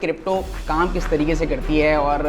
Crypto काम किस तरीके से करती है और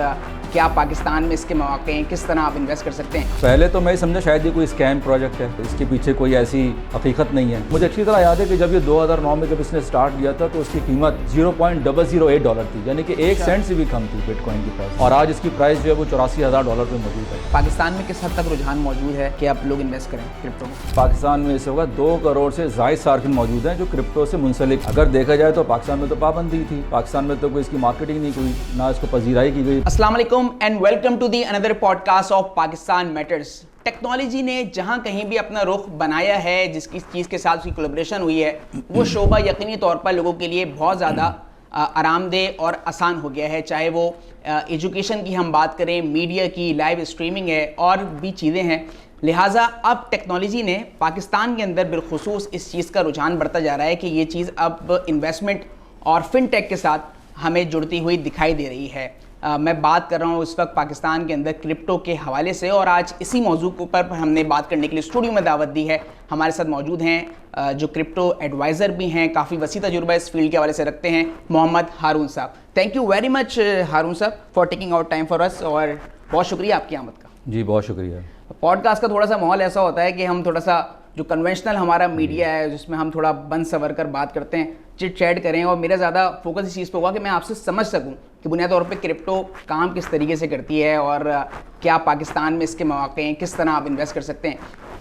क्या पाकिस्तान में इसके मौके हैं, किस तरह आप इन्वेस्ट कर सकते हैं। पहले तो मैं समझा शायद ये कोई स्कैम प्रोजेक्ट है, इसके पीछे कोई ऐसी हकीकत नहीं है। मुझे अच्छी तरह याद है कि जब ये 2009 में जब इसने स्टार्ट किया था तो उसकी कीमत $0.008 थी, यानी कि 1 सेंट से भी कम थी बिटकॉइन की प्राइस। और आज इसकी प्राइस जो है वो $84,000 पे मौजूद है। पाकिस्तान में किस हद तक रुझान मौजूद है कि आप लोग इन्वेस्ट करें क्रिप्टो में। पाकिस्तान में इस वक्त 2 करोड़ से ज़ायद सार्फिन मौजूद हैं जो क्रिप्टो से मुंसलिक। अगर देखा जाए तो पाकिस्तान में तो पाबंदी थी, पाकिस्तान में तो कोई इसकी मार्केटिंग नहीं हुई, ना इसको पजीराई की गई। अस्सलाम वालेकुम and welcome to the another podcast of Pakistan matters. Technology ने जहां कहीं भी अपना रुख बनाया है, जिसकी चीज़ के साथ उसकी कोलैबोरेशन हुई है, वो शोबा यकीनी तौर पर लोगों के लिए बहुत ज़्यादा आरामदेह और आसान हो गया है। चाहे वो एजुकेशन की हम बात करें, मीडिया की, लाइव स्ट्रीमिंग है और भी चीज़ें हैं। लिहाजा अब टेक्नोलॉजी ने पाकिस्तान के अंदर बिलखुसूस इस चीज़ का रुझान बढ़ता जा रहा है कि ये चीज़ अब इन्वेस्टमेंट और फिनटेक के साथ हमें जुड़ती हुई दिखाई दे रही है। मैं बात कर रहा हूँ इस वक्त पाकिस्तान के अंदर क्रिप्टो के हवाले से, और आज इसी मौजू के ऊपर हमने बात करने के लिए स्टूडियो में दावत दी है। हमारे साथ मौजूद हैं जो क्रिप्टो एडवाइज़र भी हैं, काफ़ी वसी तजुर्बा इस फील्ड के हवाले से रखते हैं, मोहम्मद हारून साहब। थैंक यू वेरी मच हारून साहब for taking out time for us, और बहुत शुक्रिया आपकी आमद का। जी बहुत शुक्रिया। पॉडकास्ट का थोड़ा सा माहौल ऐसा होता है कि हम थोड़ा सा जो कन्वेंशनल हमारा मीडिया है जिसमें हम थोड़ा बन सवर कर बात करते हैं, चिट चैट करें, और मेरा ज़्यादा फोकस इस चीज़ पे होगा कि मैं आपसे समझ सकूं कि बुनियादी तौर पे क्रिप्टो काम किस तरीके से करती है और क्या पाकिस्तान में इसके मौके हैं, किस तरह आप इन्वेस्ट कर सकते हैं।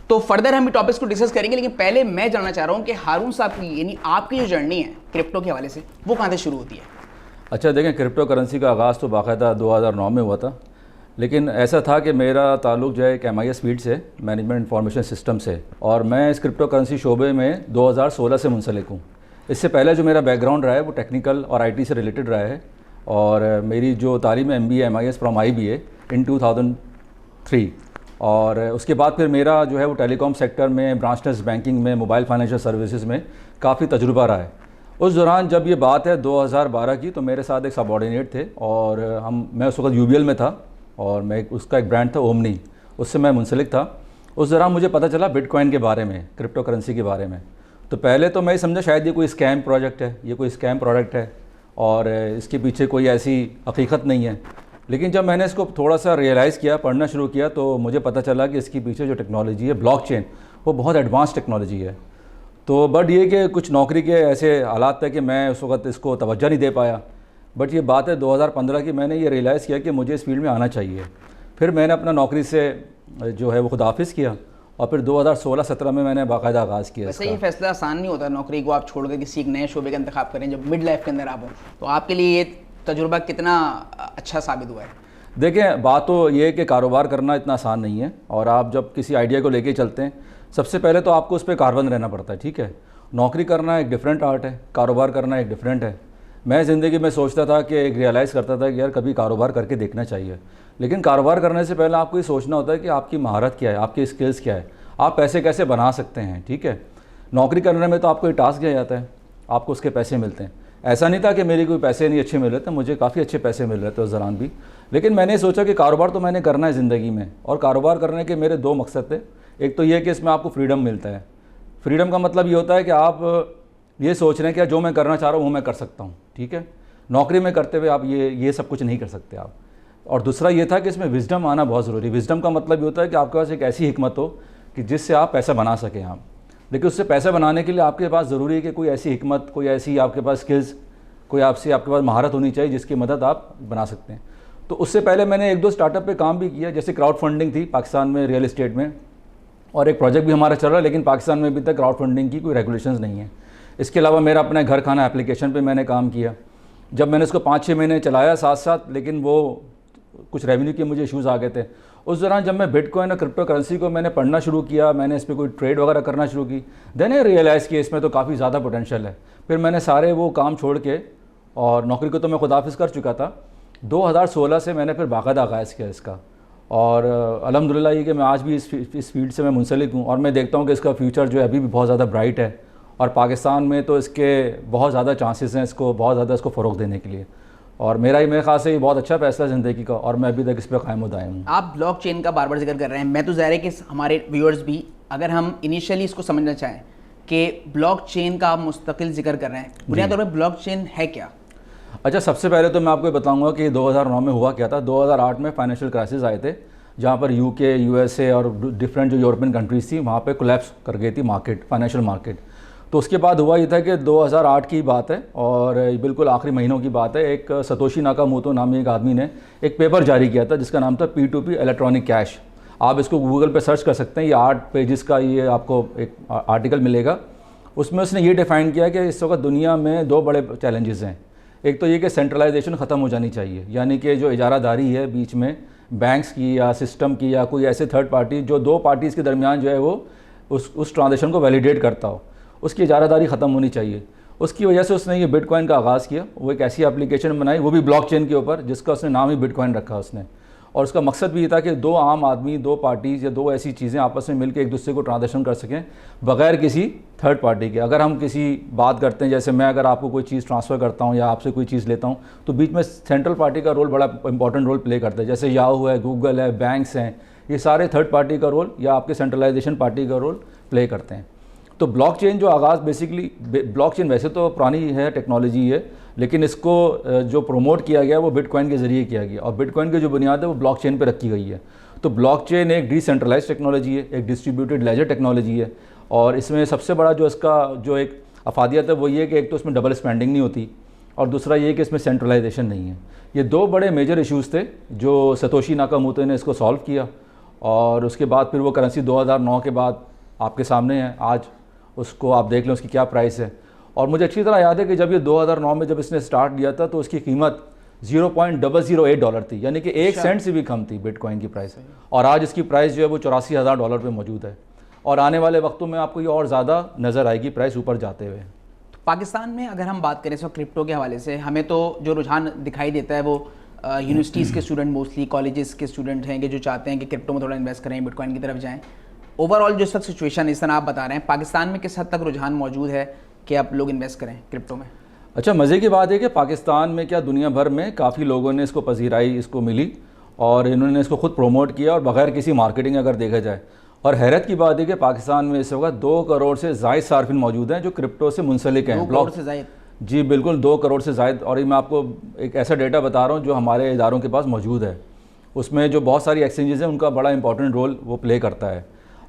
तो फर्दर हम टॉपिक्स को डिस्कस करेंगे, लेकिन पहले मैं जानना चाह रहा हूँ कि हारून साहब की यानी आपकी जो जर्नी है क्रिप्टो के हवाले से वो कहाँ से शुरू होती है। अच्छा देखें, क्रिप्टो करेंसी का आगाज़ तो बाकायदा 2009 में हुआ था, लेकिन ऐसा था कि मेरा ताल्लुक़ जो है एक MIS फील्ड से, मैनेजमेंट इंफॉर्मेशन सिस्टम से, और मैं इस क्रिप्टो करेंसी शोबे में 2016 से मुंसलिक हूँ। इससे पहले जो मेरा बैकग्राउंड रहा है वो टेक्निकल और IT से रिलेटेड रहा है, और मेरी जो तालीम MBA MIS फ्रॉम IBA इन 2003, और उसके बाद फिर मेरा जो है वो टेलीकॉम सेक्टर में, ब्रांचलेस बैंकिंग में, मोबाइल फाइनेंशियल सर्विसेज में काफ़ी तजुर्बा रहा है। उस दौरान जब ये बात है 2012 की, तो मेरे साथ एक सबऑर्डिनेट थे और मैं उस वक्त UBL में था, और मैं उसका एक ब्रांड था ओमनी, उससे मैं मुंसलिक था। उस दौरान मुझे पता चला बिटकॉइन के बारे में, क्रिप्टो करेंसी के बारे में। तो पहले तो मैं समझा शायद ये कोई स्कैम प्रोजेक्ट है, ये कोई स्कैम प्रोडक्ट है और इसके पीछे कोई ऐसी हकीकत नहीं है। लेकिन जब मैंने इसको थोड़ा सा रियलाइज़ किया, पढ़ना शुरू किया, तो मुझे पता चला कि इसके पीछे जो टेक्नोलॉजी है ब्लॉकचेन, वो बहुत एडवांस टेक्नोलॉजी है। तो बट ये कि कुछ नौकरी के ऐसे हालात थे कि मैं उस वक्त इसको तवज्जो नहीं दे पाया। बट ये बात है 2015 की, मैंने ये रियलाइज़ किया कि मुझे इस फील्ड में आना चाहिए। फिर मैंने अपना नौकरी से जो है वो खुदाफिज़ किया, और फिर 2016-17 में मैंने बाकायदा आगाज़ किया। वैसे ये फैसला आसान नहीं होता नौकरी को आप छोड़कर किसी एक नए शोबे का इंतखाब करें जब मिड लाइफ के अंदर आप हो, तो आपके लिए ये तजुर्बा कितना अच्छा साबित हुआ है। देखें, बात तो ये है कि कारोबार करना इतना आसान नहीं है, और आप जब किसी आइडिया को लेके चलते हैं, सबसे पहले तो आपको उस पर कारबंद रहना पड़ता है। ठीक है, नौकरी करना एक डिफरेंट आर्ट है, कारोबार करना एक डिफरेंट है। मैं ज़िंदगी में सोचता था कि एक रियलाइज़ करता था कि यार कभी कारोबार करके देखना चाहिए, लेकिन कारोबार करने से पहले आपको ये सोचना होता है कि आपकी महारत क्या है, आपकी स्किल्स क्या है, आप पैसे कैसे बना सकते हैं। ठीक है, नौकरी करने में तो आपको ये टास्क दिया जाता है, आपको उसके पैसे मिलते हैं। ऐसा नहीं था कि मेरे कोई पैसे नहीं अच्छे मिल रहे थे, मुझे काफ़ी अच्छे पैसे मिल रहे थे उस दौरान भी। लेकिन मैंने सोचा कि कारोबार तो मैंने करना है ज़िंदगी में, और कारोबार करने के मेरे 2 मकसद थे। एक तो ये कि इसमें आपको फ्रीडम मिलता है। फ्रीडम का मतलब ये होता है कि आप ये सोच रहे हैं कि जो मैं करना चाह रहा हूँ वो मैं कर सकता हूँ। ठीक है, नौकरी में करते हुए आप ये सब कुछ नहीं कर सकते आप। और दूसरा ये था कि इसमें विजडम आना बहुत ज़रूरी। विजडम का मतलब ये होता है कि आपके पास एक ऐसी हिकमत हो कि जिससे आप पैसा बना सकें आप। लेकिन उससे पैसा बनाने के लिए आपके पास ज़रूरी है कि कोई ऐसी हिकमत, कोई ऐसी आपके पास स्किल्स, कोई आपके पास महारत होनी चाहिए जिसकी मदद आप बना सकते हैं। तो उससे पहले मैंने 1-2 स्टार्टअप पे काम भी किया, जैसे क्राउड फंडिंग थी पाकिस्तान में रियल इस्टेट में, और एक प्रोजेक्ट भी हमारा चल रहा है, लेकिन पाकिस्तान में अभी तक क्राउड फंडिंग की कोई रेगुलेशंस नहीं है। इसके अलावा मेरा अपना घर खाना एप्लीकेशन पे मैंने काम किया। जब मैंने इसको 5-6 महीने चलाया साथ साथ, लेकिन वो कुछ रेवेन्यू के मुझे इश्यूज़ आ गए थे। उस दौरान जब मैं बिटकॉइन और क्रिप्टो करेंसी को मैंने पढ़ना शुरू किया, मैंने इस पर कोई ट्रेड वगैरह करना शुरू की, देन आई रियलाइज़ कि इसमें तो काफ़ी ज़्यादा पोटेंशियल है। फिर मैंने सारे वो काम छोड़ के, और नौकरी को तो मैं खुदाफिज़ कर चुका था, 2016 से मैंने फिर बाकायदा आगाज़ किया इसका। और अल्हम्दुलिल्लाह ये कि मैं आज भी इस फील्ड से मैं मुंसलिक हूँ, और मैं देखता हूँ कि इसका फ्यूचर जो है अभी भी बहुत ज़्यादा ब्राइट है, और पाकिस्तान में तो इसके बहुत ज़्यादा चांसेस हैं इसको बहुत ज़्यादा इसको फ़रोग़ देने के लिए। और मेरे ख़्याल से ये बहुत अच्छा फैसला है ज़िंदगी का, और मैं अभी तक इस पर कायम दायम हूँ। आप ब्लॉकचेन का बार बार जिक्र कर रहे हैं, मैं तो ज़ाहिर है कि हमारे व्यूअर्स भी, अगर हम इनिशियली इसको समझना चाहें कि ब्लॉकचेन का आप मुस्तकिल जिक्र कर रहे हैं, बुनियादी तौर पर ब्लॉकचेन है क्या? अच्छा, सबसे पहले तो मैं आपको ये बताऊंगा कि 2009 में हुआ क्या था। 2008 में फाइनेंशियल क्राइसिस आए थे, जहाँ पर यूके, यूएसए और डिफरेंट जो यूरोपियन कंट्रीज़ थी वहाँ पे कोलैप्स कर गई थी मार्केट, फाइनेंशियल मार्केट। तो उसके बाद हुआ ये था कि 2008 की बात है और बिल्कुल आखिरी महीनों की बात है, एक सतोशी नाकामोटो नामी एक आदमी ने एक पेपर जारी किया था जिसका नाम था P2P इलेक्ट्रॉनिक कैश। आप इसको गूगल पे सर्च कर सकते हैं, ये 8 पेजेस का ये आपको एक आर्टिकल मिलेगा। उसमें उसने ये डिफ़ाइन किया कि इस वक्त दुनिया में 2 बड़े चैलेंजेस हैं। एक तो ये कि सेंट्रलाइजेशन ख़त्म हो जानी चाहिए, यानी कि जो इजारादारी है बीच में बैंक्स की या सिस्टम की या कोई ऐसे थर्ड पार्टी जो 2 पार्टीज़ के दरमियान जो है वो उस ट्रांजेक्शन को वैलिडेट करता हो, उसकी इजारादारी ख़त्म होनी चाहिए। उसकी वजह से उसने ये बिटकॉइन का आगाज़ किया। वो एक ऐसी एप्लीकेशन बनाई, वो भी ब्लॉकचेन के ऊपर, जिसका उसने नाम ही बिटकॉइन रखा उसने। और उसका मकसद भी ये था कि 2 आम आदमी, 2 पार्टीज़ या 2 ऐसी चीज़ें आपस में मिलकर एक दूसरे को ट्रांजेक्शन कर सकें बगैर किसी थर्ड पार्टी के। अगर हम किसी बात करते हैं, जैसे मैं अगर आपको कोई चीज़ ट्रांसफ़र करता हूँ या आपसे कोई चीज़ लेता हूँ, तो बीच में सेंट्रल पार्टी का रोल बड़ा इंपॉर्टेंट रोल प्ले करता है। जैसे याहू है, गूगल है, बैंक्स हैं, ये सारे थर्ड पार्टी का रोल या आपके सेंट्रलाइजेशन पार्टी का रोल प्ले करते हैं। तो ब्लॉकचेन जो आगाज़ बेसिकली, ब्लॉकचेन वैसे तो पुरानी है टेक्नोलॉजी है, लेकिन इसको जो प्रमोट किया गया वो बिटकॉइन के ज़रिए किया गया और बिटकॉइन की जो बुनियाद है वो ब्लॉकचेन पे रखी गई है। तो ब्लॉकचेन एक डिसेंट्रलाइज टेक्नोलॉजी है, एक डिस्ट्रीब्यूटेड लेजर टेक्नोलॉजी है और इसमें सबसे बड़ा जो इसका जो एक अफादियत है वो ये कि एक तो इसमें डबल स्पेंडिंग नहीं होती और दूसरा ये कि इसमें सेंट्रलाइजेशन नहीं है। ये 2 बड़े मेजर इश्यूज़ थे जो सतोशी नाकामोटो ने इसको सॉल्व किया और उसके बाद फिर वो करेंसी 2009 के बाद आपके सामने है। आज उसको आप देख लें उसकी क्या प्राइस है। और मुझे अच्छी तरह याद है कि जब ये 2009 में जब इसने स्टार्ट किया था तो उसकी कीमत $0.008 थी, यानी कि 1 सेंट से भी कम थी बिटकॉइन की प्राइस। और आज इसकी प्राइस जो है वो $84,000 पे मौजूद है और आने वाले वक्तों में आपको ये और ज़्यादा नज़र आएगी प्राइस ऊपर जाते हुए। तो पाकिस्तान में अगर हम बात करें इस वक्त क्रिप्टो के हवाले से, हमें तो जो रुझान दिखाई देता है वो यूनिवर्सिटीज़ के स्टूडेंट, मोस्टली कॉलेजेस के स्टूडेंट हैं कि जो चाहते हैं कि क्रिप्टो में थोड़ा इन्वेस्ट करें, बिटकॉइन की तरफ जाएँ। ओवरऑल जो इस वक्त सिचुएशन इस तरह आप बता रहे हैं, पाकिस्तान में किस हद तक रुझान मौजूद है कि आप लोग इन्वेस्ट करें क्रिप्टो में? अच्छा, मज़े की बात है कि पाकिस्तान में क्या दुनिया भर में काफ़ी लोगों ने इसको पजीराई इसको मिली और इन्होंने इसको खुद प्रमोट किया और बगैर किसी मार्केटिंग अगर देखा जाए। और हैरत की बात है कि पाकिस्तान में इस वक्त 2 करोड़ से ज़ायद सार्फिन मौजूद हैं जो क्रिप्टो से मुंसलिक हैं। 2 करोड़ से ज़ायद? जी बिल्कुल, 2 करोड़ से ज़ायद। और ये मैं आपको एक ऐसा डेटा बता रहा हूँ जो हमारे इदारों के पास मौजूद है। उसमें जो बहुत सारी एक्सचेंजेस हैं उनका बड़ा इंपॉर्टेंट रोल वो प्ले करता है।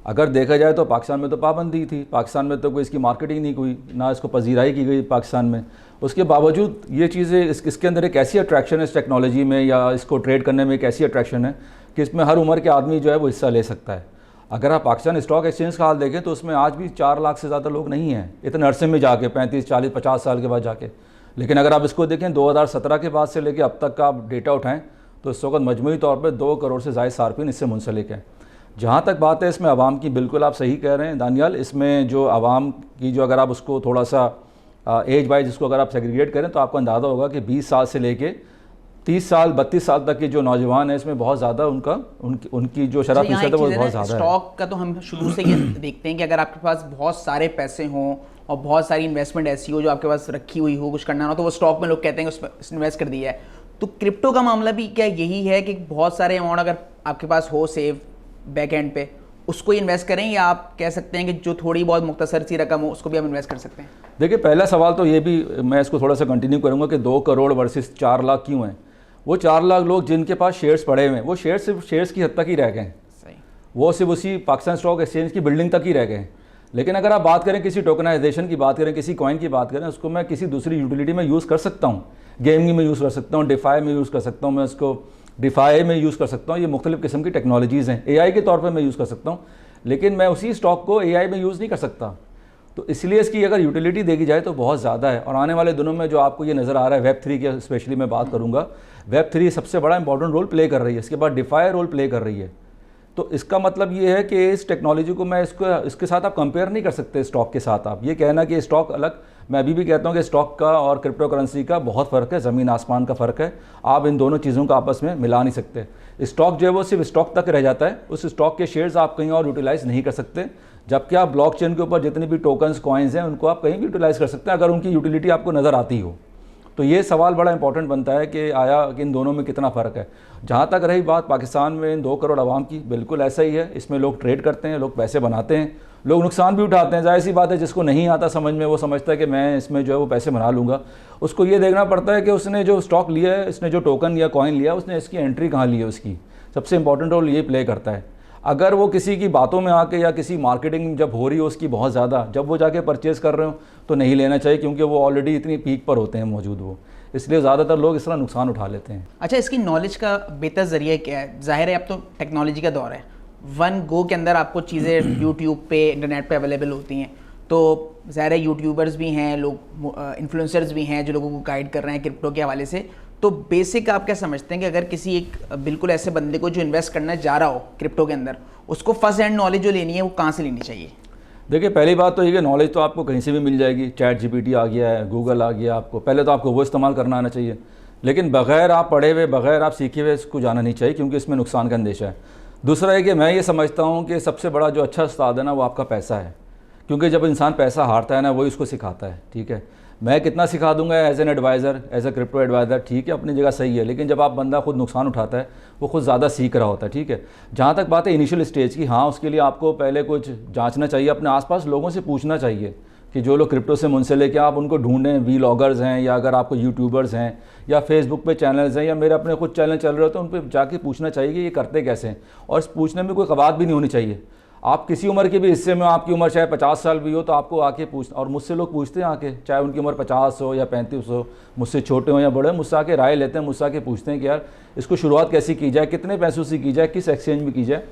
अगर देखा जाए तो पाकिस्तान में तो पाबंदी थी, पाकिस्तान में तो कोई इसकी मार्केटिंग नहीं हुई, ना इसको पजीराई की गई पाकिस्तान में। उसके बावजूद ये चीज़ें इसके अंदर एक ऐसी अट्रैक्शन है इस टेक्नोलॉजी में या इसको ट्रेड करने में एक ऐसी अट्रैक्शन है कि इसमें हर उम्र के आदमी जो है वो हिस्सा ले सकता है। अगर आप पाकिस्तान स्टॉक एक्सचेंज का हाल देखें तो उसमें आज भी 4 लाख से ज़्यादा लोग नहीं हैं इतने अरसे में जाके, 35, 40, 50 साल के बाद जाके। लेकिन अगर आप इसको देखें 2017 के बाद से लेकर अब तक का आप डेटा उठाएँ तो इस वक्त मजमूई तौर पर 2 करोड़ से ज़ायद सार्फिन इससे मुंसलिक हैं। जहाँ तक बात है इसमें आवाम की, बिल्कुल आप सही कह रहे हैं दानियाल, इसमें जो आवाम की जो अगर आप उसको थोड़ा सा एज वाइज इसको अगर आप सेग्रीगेट करें तो आपको अंदाज़ा होगा कि 20 साल से लेके 30 साल 32 साल तक के जो नौजवान हैं इसमें बहुत ज़्यादा उनकी जो शराब फीसद है वो बहुत ज़्यादा है। स्टॉक का तो हम शुरू से ये देखते हैं कि अगर आपके पास बहुत सारे पैसे हों और बहुत सारी इन्वेस्टमेंट ऐसी हो जो आपके पास रखी हुई हो, कुछ करना हो, तो वो स्टॉक में लोग कहते हैं कि उसमें इन्वेस्ट कर दिया है। तो क्रिप्टो का मामला भी क्या यही है कि बहुत सारे अमाउंट अगर आपके पास हो सेव बैक एंड पे, उसको इन्वेस्ट करें, या आप कह सकते हैं कि जो थोड़ी बहुत मुख्तसर सी रकम हो उसको भी हम इन्वेस्ट कर सकते हैं? देखिए, पहला सवाल तो ये भी मैं इसको थोड़ा सा कंटिन्यू करूंगा कि 2 करोड़ वर्सेस 4 लाख क्यों हैं। वो 4 लाख लोग जिनके पास शेयर्स पड़े हुए हैं वो शेयर्स सिर्फ शेयर्स की हद तक ही रह गए हैं, वो सिर्फ उसी पाकिस्तान स्टॉक एक्सचेंज की बिल्डिंग तक ही रह गए हैं। लेकिन अगर आप बात करें किसी टोकनाइजेशन की बात करें, किसी कॉइन की बात करें, उसको मैं किसी दूसरी यूटिलिटी में यूज़ कर सकता हूँ, गेमिंग में यूज़ कर सकता हूँ, डिफाई में यूज़ कर सकता हूँ, मैं उसको डिफाई में यूज़ कर सकता हूँ। ये मुख्तलिफ़ किस्म की टेक्नोलॉजीज़ हैं, AI के तौर पर मैं यूज़ कर सकता हूँ, लेकिन मैं उसी स्टॉक को AI में यूज़ नहीं कर सकता। तो इसलिए इसकी अगर यूटिलिटी देखी जाए तो बहुत ज़्यादा है। और आने वाले दिनों में जो आपको ये नज़र आ रहा है Web3 की स्पेशली मैं बात करूँगा, Web3 सबसे बड़ा इंपॉर्टेंट रोल प्ले कर रही है, इसके बाद डिफाई रोल प्ले कर रही है। तो इसका मतलब ये है कि इस टेक्नोलॉजी को मैं इसके साथ आप कंपेयर नहीं कर सकते स्टॉक के साथ। आप ये कहना कि स्टॉक अलग, मैं अभी भी कहता हूँ कि स्टॉक का और क्रिप्टो करेंसी का बहुत फ़र्क है, ज़मीन आसमान का फ़र्क है। आप इन दोनों चीज़ों को आपस में मिला नहीं सकते। स्टॉक जो है वो सिर्फ स्टॉक तक रह जाता है, उस स्टॉक के शेयर्स आप कहीं और यूटिलाइज़ नहीं कर सकते, जबकि आप ब्लॉकचेन के ऊपर जितने भी टोकन्स कॉइन्स हैं उनको आप कहीं भी यूटिलाइज़ कर सकते हैं अगर उनकी यूटिलिटी आपको नज़र आती हो। तो ये सवाल बड़ा इंपॉर्टेंट बनता है कि आया कि इन दोनों में कितना फ़र्क है। जहाँ तक रही बात पाकिस्तान में इन 2 करोड़ आवाम की, बिल्कुल ऐसा ही है। इसमें लोग ट्रेड करते हैं, लोग पैसे बनाते हैं, लोग नुकसान भी उठाते हैं, जाहिर सी बात है, जिसको नहीं आता समझ में वो समझता है कि मैं इसमें जो है वो पैसे बना लूँगा। उसको ये देखना पड़ता है कि उसने जो स्टॉक लिया है, इसने जो टोकन या कॉइन लिया, उसने इसकी एंट्री कहाँ ली है, उसकी सबसे इंपॉर्टेंट रोल ये प्ले करता है। अगर वो किसी की बातों में आके या किसी मार्केटिंग जब हो रही हो उसकी बहुत ज़्यादा, जब वो जाके परचेज़ कर रहे हो तो नहीं लेना चाहिए, क्योंकि वो ऑलरेडी इतनी पीक पर होते हैं मौजूद वो, इसलिए ज़्यादातर लोग इस तरह नुकसान उठा लेते हैं। अच्छा, इसकी नॉलेज का बेहतर जरिया क्या है? जाहिर है अब तो टेक्नोलॉजी का दौर है, वन गो के अंदर आपको चीज़ें यूट्यूब पे, इंटरनेट पे अवेलेबल होती हैं, तो ज़ाहिर है यूट्यूबर्स भी हैं, लोग इन्फ्लुएंसर्स भी हैं जो लोगों को गाइड कर रहे हैं क्रिप्टो के हवाले से। तो बेसिक आप क्या समझते हैं कि अगर किसी एक बिल्कुल ऐसे बंदे को जो इन्वेस्ट करना जा रहा हो क्रिप्टो के अंदर, उसको फर्स्ट हैंड नॉलेज जो लेनी है वो कहाँ से लेनी चाहिए? देखिए, पहली बात तो ये कि नॉलेज तो आपको कहीं से भी मिल जाएगी, चैट जीपीटी आ गया है, गूगल आ गया, आपको पहले तो आपको वो इस्तेमाल करना आना चाहिए। लेकिन बग़ैर आप पढ़े हुए, बग़ैर आप सीखे हुए इसको जाना नहीं चाहिए, क्योंकि इसमें नुकसान का अंदेशा है। दूसरा है कि मैं ये समझता हूँ कि सबसे बड़ा जो अच्छा उस्ताद है ना, वो आपका पैसा है, क्योंकि जब इंसान पैसा हारता है ना, वही उसको सिखाता है। ठीक है, मैं कितना सिखा दूंगा as an adviser, as a crypto adviser, ठीक है, अपनी जगह सही है, लेकिन जब आप बंदा खुद नुकसान उठाता है, वो खुद ज़्यादा सीख रहा होता है। ठीक है, जहाँ तक बात है इनिशियल स्टेज की, हाँ, उसके लिए आपको पहले कुछ जांचना चाहिए, अपने आसपास लोगों से पूछना चाहिए कि जो लोग क्रिप्टो से मुंसलिक हैं, आप उनको ढूंढें, वीलॉगर्स हैं, या अगर आपको यूट्यूबर्स हैं या फेसबुक पे चैनल्स हैं, या मेरे अपने खुद चैनल चल रहे होते हैं, उन पर जाके पूछना चाहिए कि ये करते कैसे हैं। और इस पूछने में कोई कबात भी नहीं होनी चाहिए। आप किसी उम्र के भी हिस्से में, आपकी उम्र चाहे 50 साल भी हो, तो आपको आके पूछ, और मुझसे लोग पूछते हैं आके, चाहे उनकी उम्र 50 हो या 35 हो, मुझसे छोटे हो या बड़े, मुझसे आके राय लेते हैं, मुझसे आके पूछते हैं कि यार इसको शुरुआत कैसी की जाए, कितने पैसों से की जाए, किस एक्सचेंज में की जाए।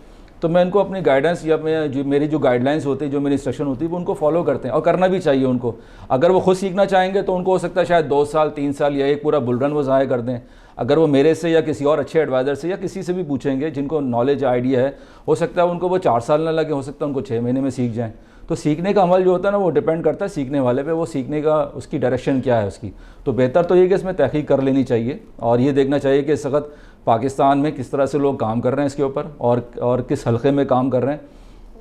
तो मैं इनको अपनी गाइडेंस या मेरी जो गाइडलाइंस होती है, जो मेरी इंस्ट्रक्शन होती है, वो उनको फॉलो करते हैं, और करना भी चाहिए उनको। अगर वो खुद सीखना चाहेंगे तो उनको हो सकता है शायद 2 साल 3 साल या एक पूरा बुल रन वो ज़ाया कर दें। अगर वो मेरे से या किसी और अच्छे एडवाइज़र से या किसी से भी पूछेंगे जिनको नॉलेज आइडिया है, हो सकता है उनको वो 4 साल ना लगे, हो सकता है उनको 6 महीने में सीख जाएँ। तो सीखने का अमल जो होता है ना, वो डिपेंड करता है सीखने वाले पे, वो सीखने का उसकी डायरेक्शन क्या है उसकी। तो बेहतर तो ये कि इसमें तहकीक कर लेनी चाहिए, और ये देखना चाहिए कि इस वक्त पाकिस्तान में किस तरह से लोग काम कर रहे हैं इसके ऊपर, और किस हल्के में काम कर रहे हैं।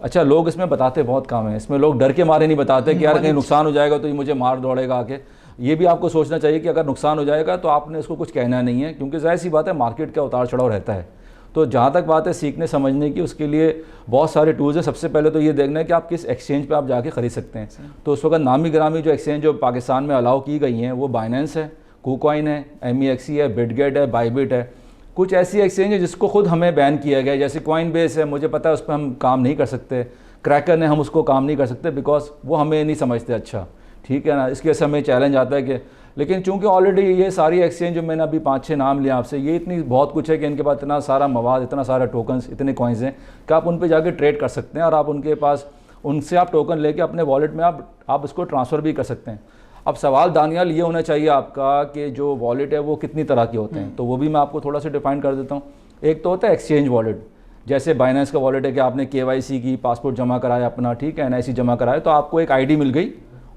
अच्छा, लोग इसमें बताते बहुत कम है, इसमें लोग डर के मारे नहीं बताते कि यार कहीं नुकसान हो जाएगा तो ये मुझे मार दौड़ेगा आके। ये भी आपको सोचना चाहिए कि अगर नुकसान हो जाएगा तो आपने इसको कुछ कहना नहीं है, क्योंकि जाहिर सी बात है मार्केट का उतार चढ़ाव रहता है। तो जहाँ तक बात है सीखने समझने की, उसके लिए बहुत सारे टूल्स हैं। सबसे पहले तो ये देखना है कि आप किस एक्सचेंज पे आप जाके ख़रीद सकते हैं। तो उस वक्त नामी गिरामी जो एक्सचेंज जो पाकिस्तान में अलाउ की गई हैं, वो बाइनेंस है, KuCoin है, MEXC है, बिटगेट है, बाइबिट है। कुछ ऐसी एक्सचेंज है जिसको खुद हमें बैन किया गया है, जैसे Coinbase है, मुझे पता है उस पर हम काम नहीं कर सकते। क्रैकर ने, हम उसको काम नहीं कर सकते बिकॉज वो हमें नहीं समझते अच्छा, ठीक है ना। इसके वजह से हमें चैलेंज आता है कि, लेकिन चूंकि ऑलरेडी ये सारी एक्सचेंज जो मैंने अभी 5-6 नाम लिया आपसे, ये इतनी बहुत कुछ है कि इनके पास इतना सारा मवाद, इतना सारा टोकन्स, इतने कॉइन्स हैं कि आप उन पे जाके ट्रेड कर सकते हैं, और आप उनके पास, उनसे आप टोकन लेके अपने वॉलेट में आप उसको ट्रांसफ़र भी कर सकते हैं। अब सवाल दानियाल ये होना चाहिए आपका कि जो वॉलेट है वो कितनी तरह के होते हैं, तो वो भी मैं आपको थोड़ा सा डिफाइन कर देता हूँ। एक तो होता है एक्सचेंज वॉलेट, जैसे बाइनेंस का वॉलेट है कि आपने KYC की, पासपोर्ट जमा कराया अपना, ठीक है, NIC जमा कराया, तो आपको एक ID मिल गई,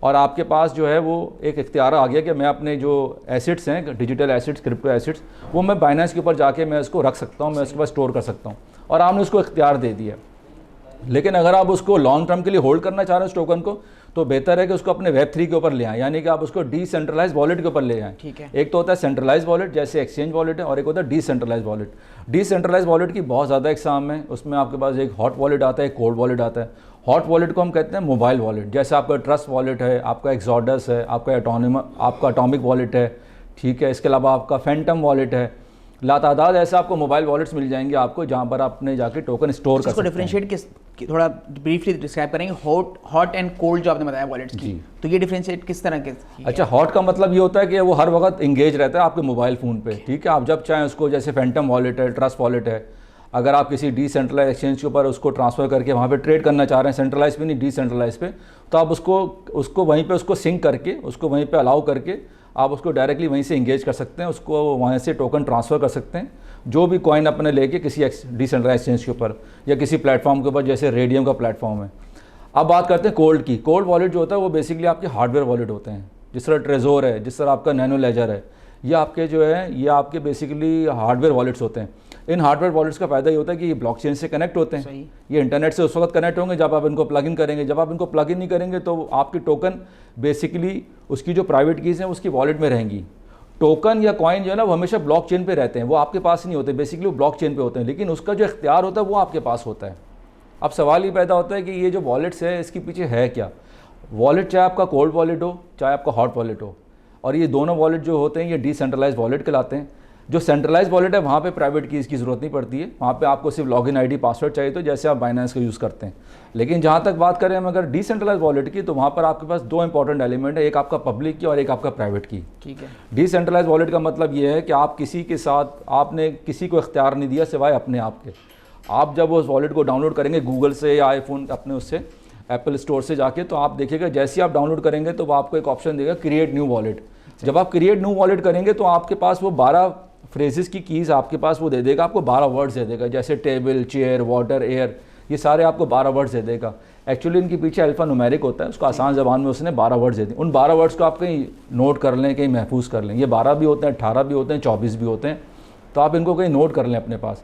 और आपके पास जो है वो एक इख्तियार आ गया कि मैं अपने जो एसेट्स हैं, डिजिटल एसेट्स, क्रिप्टो एसेट्स, वो मैं बाइनेंस के ऊपर जाके मैं उसको रख सकता हूँ, मैं उसके पास स्टोर कर सकता हूँ, और आपने उसको इख्तियार दे दिया। लेकिन अगर आप उसको लॉन्ग टर्म के लिए होल्ड करना चाह रहे हैं उस टोकन को, तो बेहतर है कि उसको अपने Web3 के ऊपर ले आएँ, यानी कि आप उसको डिसेंट्रलाइज वॉलेट के ऊपर ले आएँ। ठीक है। एक तो होता है सेंट्रलाइज वॉलेट जैसे एक्सचेंज वॉलेट है, और एक होता है डिसेंट्रलाइज वॉलेट। डिसेंट्रलाइज वॉलेट की बहुत ज़्यादा एग्जाम है, उसमें आपके पास एक हॉट वॉलेट आता है, एक कोल्ड वॉलेट आता है। हॉट वॉलेट को हम कहते हैं मोबाइल वॉलेट, जैसे आपका ट्रस्ट वॉलेट है, आपका एक्सॉडस है, आपका एटॉमिक वॉलेट है, ठीक है, इसके अलावा आपका फैंटम वॉलेट है। लातादाद ऐसे आपको मोबाइल वॉलेट्स मिल जाएंगे आपको, जहाँ पर आपने जाके टोकन स्टोर कर सकते हैं। डिफरेंशिएट थोड़ा ब्रीफली डिस्क्राइब करेंगे, हॉट एंड कोल्ड जो आपने बताया वॉलेट्स की, तो ये डिफरेंशिएट किस तरह के? अच्छा, हॉट का मतलब ये होता है कि वो हर वक्त इंगेज रहता है आपके मोबाइल फ़ोन पे, ठीक है, आप जब चाहें उसको, जैसे फैंटम वॉलेट है, ट्रस्ट वॉलेट है, अगर आप किसी डिसेंट्रलाइज एक्सचेंज के ऊपर उसको ट्रांसफ़र करके वहाँ पे ट्रेड करना चाह रहे हैं, सेंट्रलाइज पे नहीं डिसेंट्रलाइज पे, तो आप उसको वहीं पे उसको सिंक करके, उसको वहीं पे अलाउ करके आप उसको डायरेक्टली वहीं से इंगेज कर सकते हैं, उसको वहाँ से टोकन ट्रांसफ़र कर सकते हैं, जो भी कॉइन अपने लेके किसी डिसेंट्रलाइज एक्सचेंज के ऊपर या किसी प्लेटफॉर्म के ऊपर, जैसे रेडियम का प्लेटफॉर्म है। अब बात करते हैं कोल्ड की। कोल्ड वॉलेट जो होता है वो बेसिकली आपके हार्डवेयर वॉलेट होते हैं, जिस तरह ट्रेजोर है, जिस तरह आपका नैनो लेजर है, ये आपके जो है ये आपके बेसिकली हार्डवेयर वॉलेट्स होते हैं। इन हार्डवेयर वॉलेट्स का फ़ायदा ये होता है कि ये ब्लॉकचेन से कनेक्ट होते हैं, ये इंटरनेट से उस वक्त कनेक्ट होंगे जब आप इनको प्लग इन करेंगे। जब आप इनको प्लग इन नहीं करेंगे तो आपकी टोकन बेसिकली उसकी जो प्राइवेट कीज़ हैं उसकी वॉलेट में रहेंगी। टोकन या कॉइन जो है ना वो हमेशा ब्लॉकचेन पे रहते हैं, वो आपके पास नहीं होते, बेसिकली वो ब्लॉकचेन पे होते हैं, लेकिन उसका जो इख्तियार होता है वो आपके पास होता है। अब सवाल ये पैदा होता है कि ये जो वॉलेट्स है इसके पीछे है क्या। वॉलेट चाहे आपका कोल्ड वॉलेट हो चाहे आपका हॉट वॉलेट हो, और ये दोनों वॉलेट जो होते हैं ये डिसेंट्रलाइज वॉलेट कहलाते हैं। जो सेंट्रलाइज वॉलेट है वहाँ पे प्राइवेट कीज़ की ज़रूरत नहीं पड़ती है, वहाँ पे आपको सिर्फ लॉगिन आईडी पासवर्ड चाहिए, तो जैसे आप बाइनेंस का यूज़ करते हैं। लेकिन जहाँ तक बात करें हम अगर डिसेंट्रलाइज वॉलेट की, तो वहाँ पर आपके पास दो इंपॉर्टेंट एलिमेंट है, एक आपका पब्लिक की और एक आपका प्राइवेट की। ठीक है। डिसेंट्रलाइज वॉलेट का मतलब ये है कि आप किसी के साथ आपने किसी को इख्तियार नहीं दिया सिवाय अपने आप के। आप जब उस वॉलेट को डाउनलोड करेंगे गूगल से या आईफोन अपने उससे एप्पल स्टोर से जाके, तो आप देखिएगा जैसे ही आप डाउनलोड करेंगे तो वो आपको एक ऑप्शन देगा क्रिएट न्यू वॉलेट। जब आप क्रिएट न्यू वॉलेट करेंगे तो आपके पास वो 12 फ्रेजेस की कीज़ आपके पास वो दे देगा, आपको 12 वर्ड्स दे देगा, जैसे टेबल, चेयर, वाटर, एयर, ये सारे आपको 12 वर्ड्स दे देगा। एक्चुअली इनके पीछे अल्फा न्यूमेरिक होता है, उसको आसान ज़बान में उसने 12 वर्ड्स दे दिए। उन 12 वर्ड्स को आप कहीं नोट कर लें, कहीं महफूज कर लें। ये 12 भी होते हैं, 18 भी होते हैं, 24 भी होते हैं, तो आप इनको कहीं नोट कर लें अपने पास।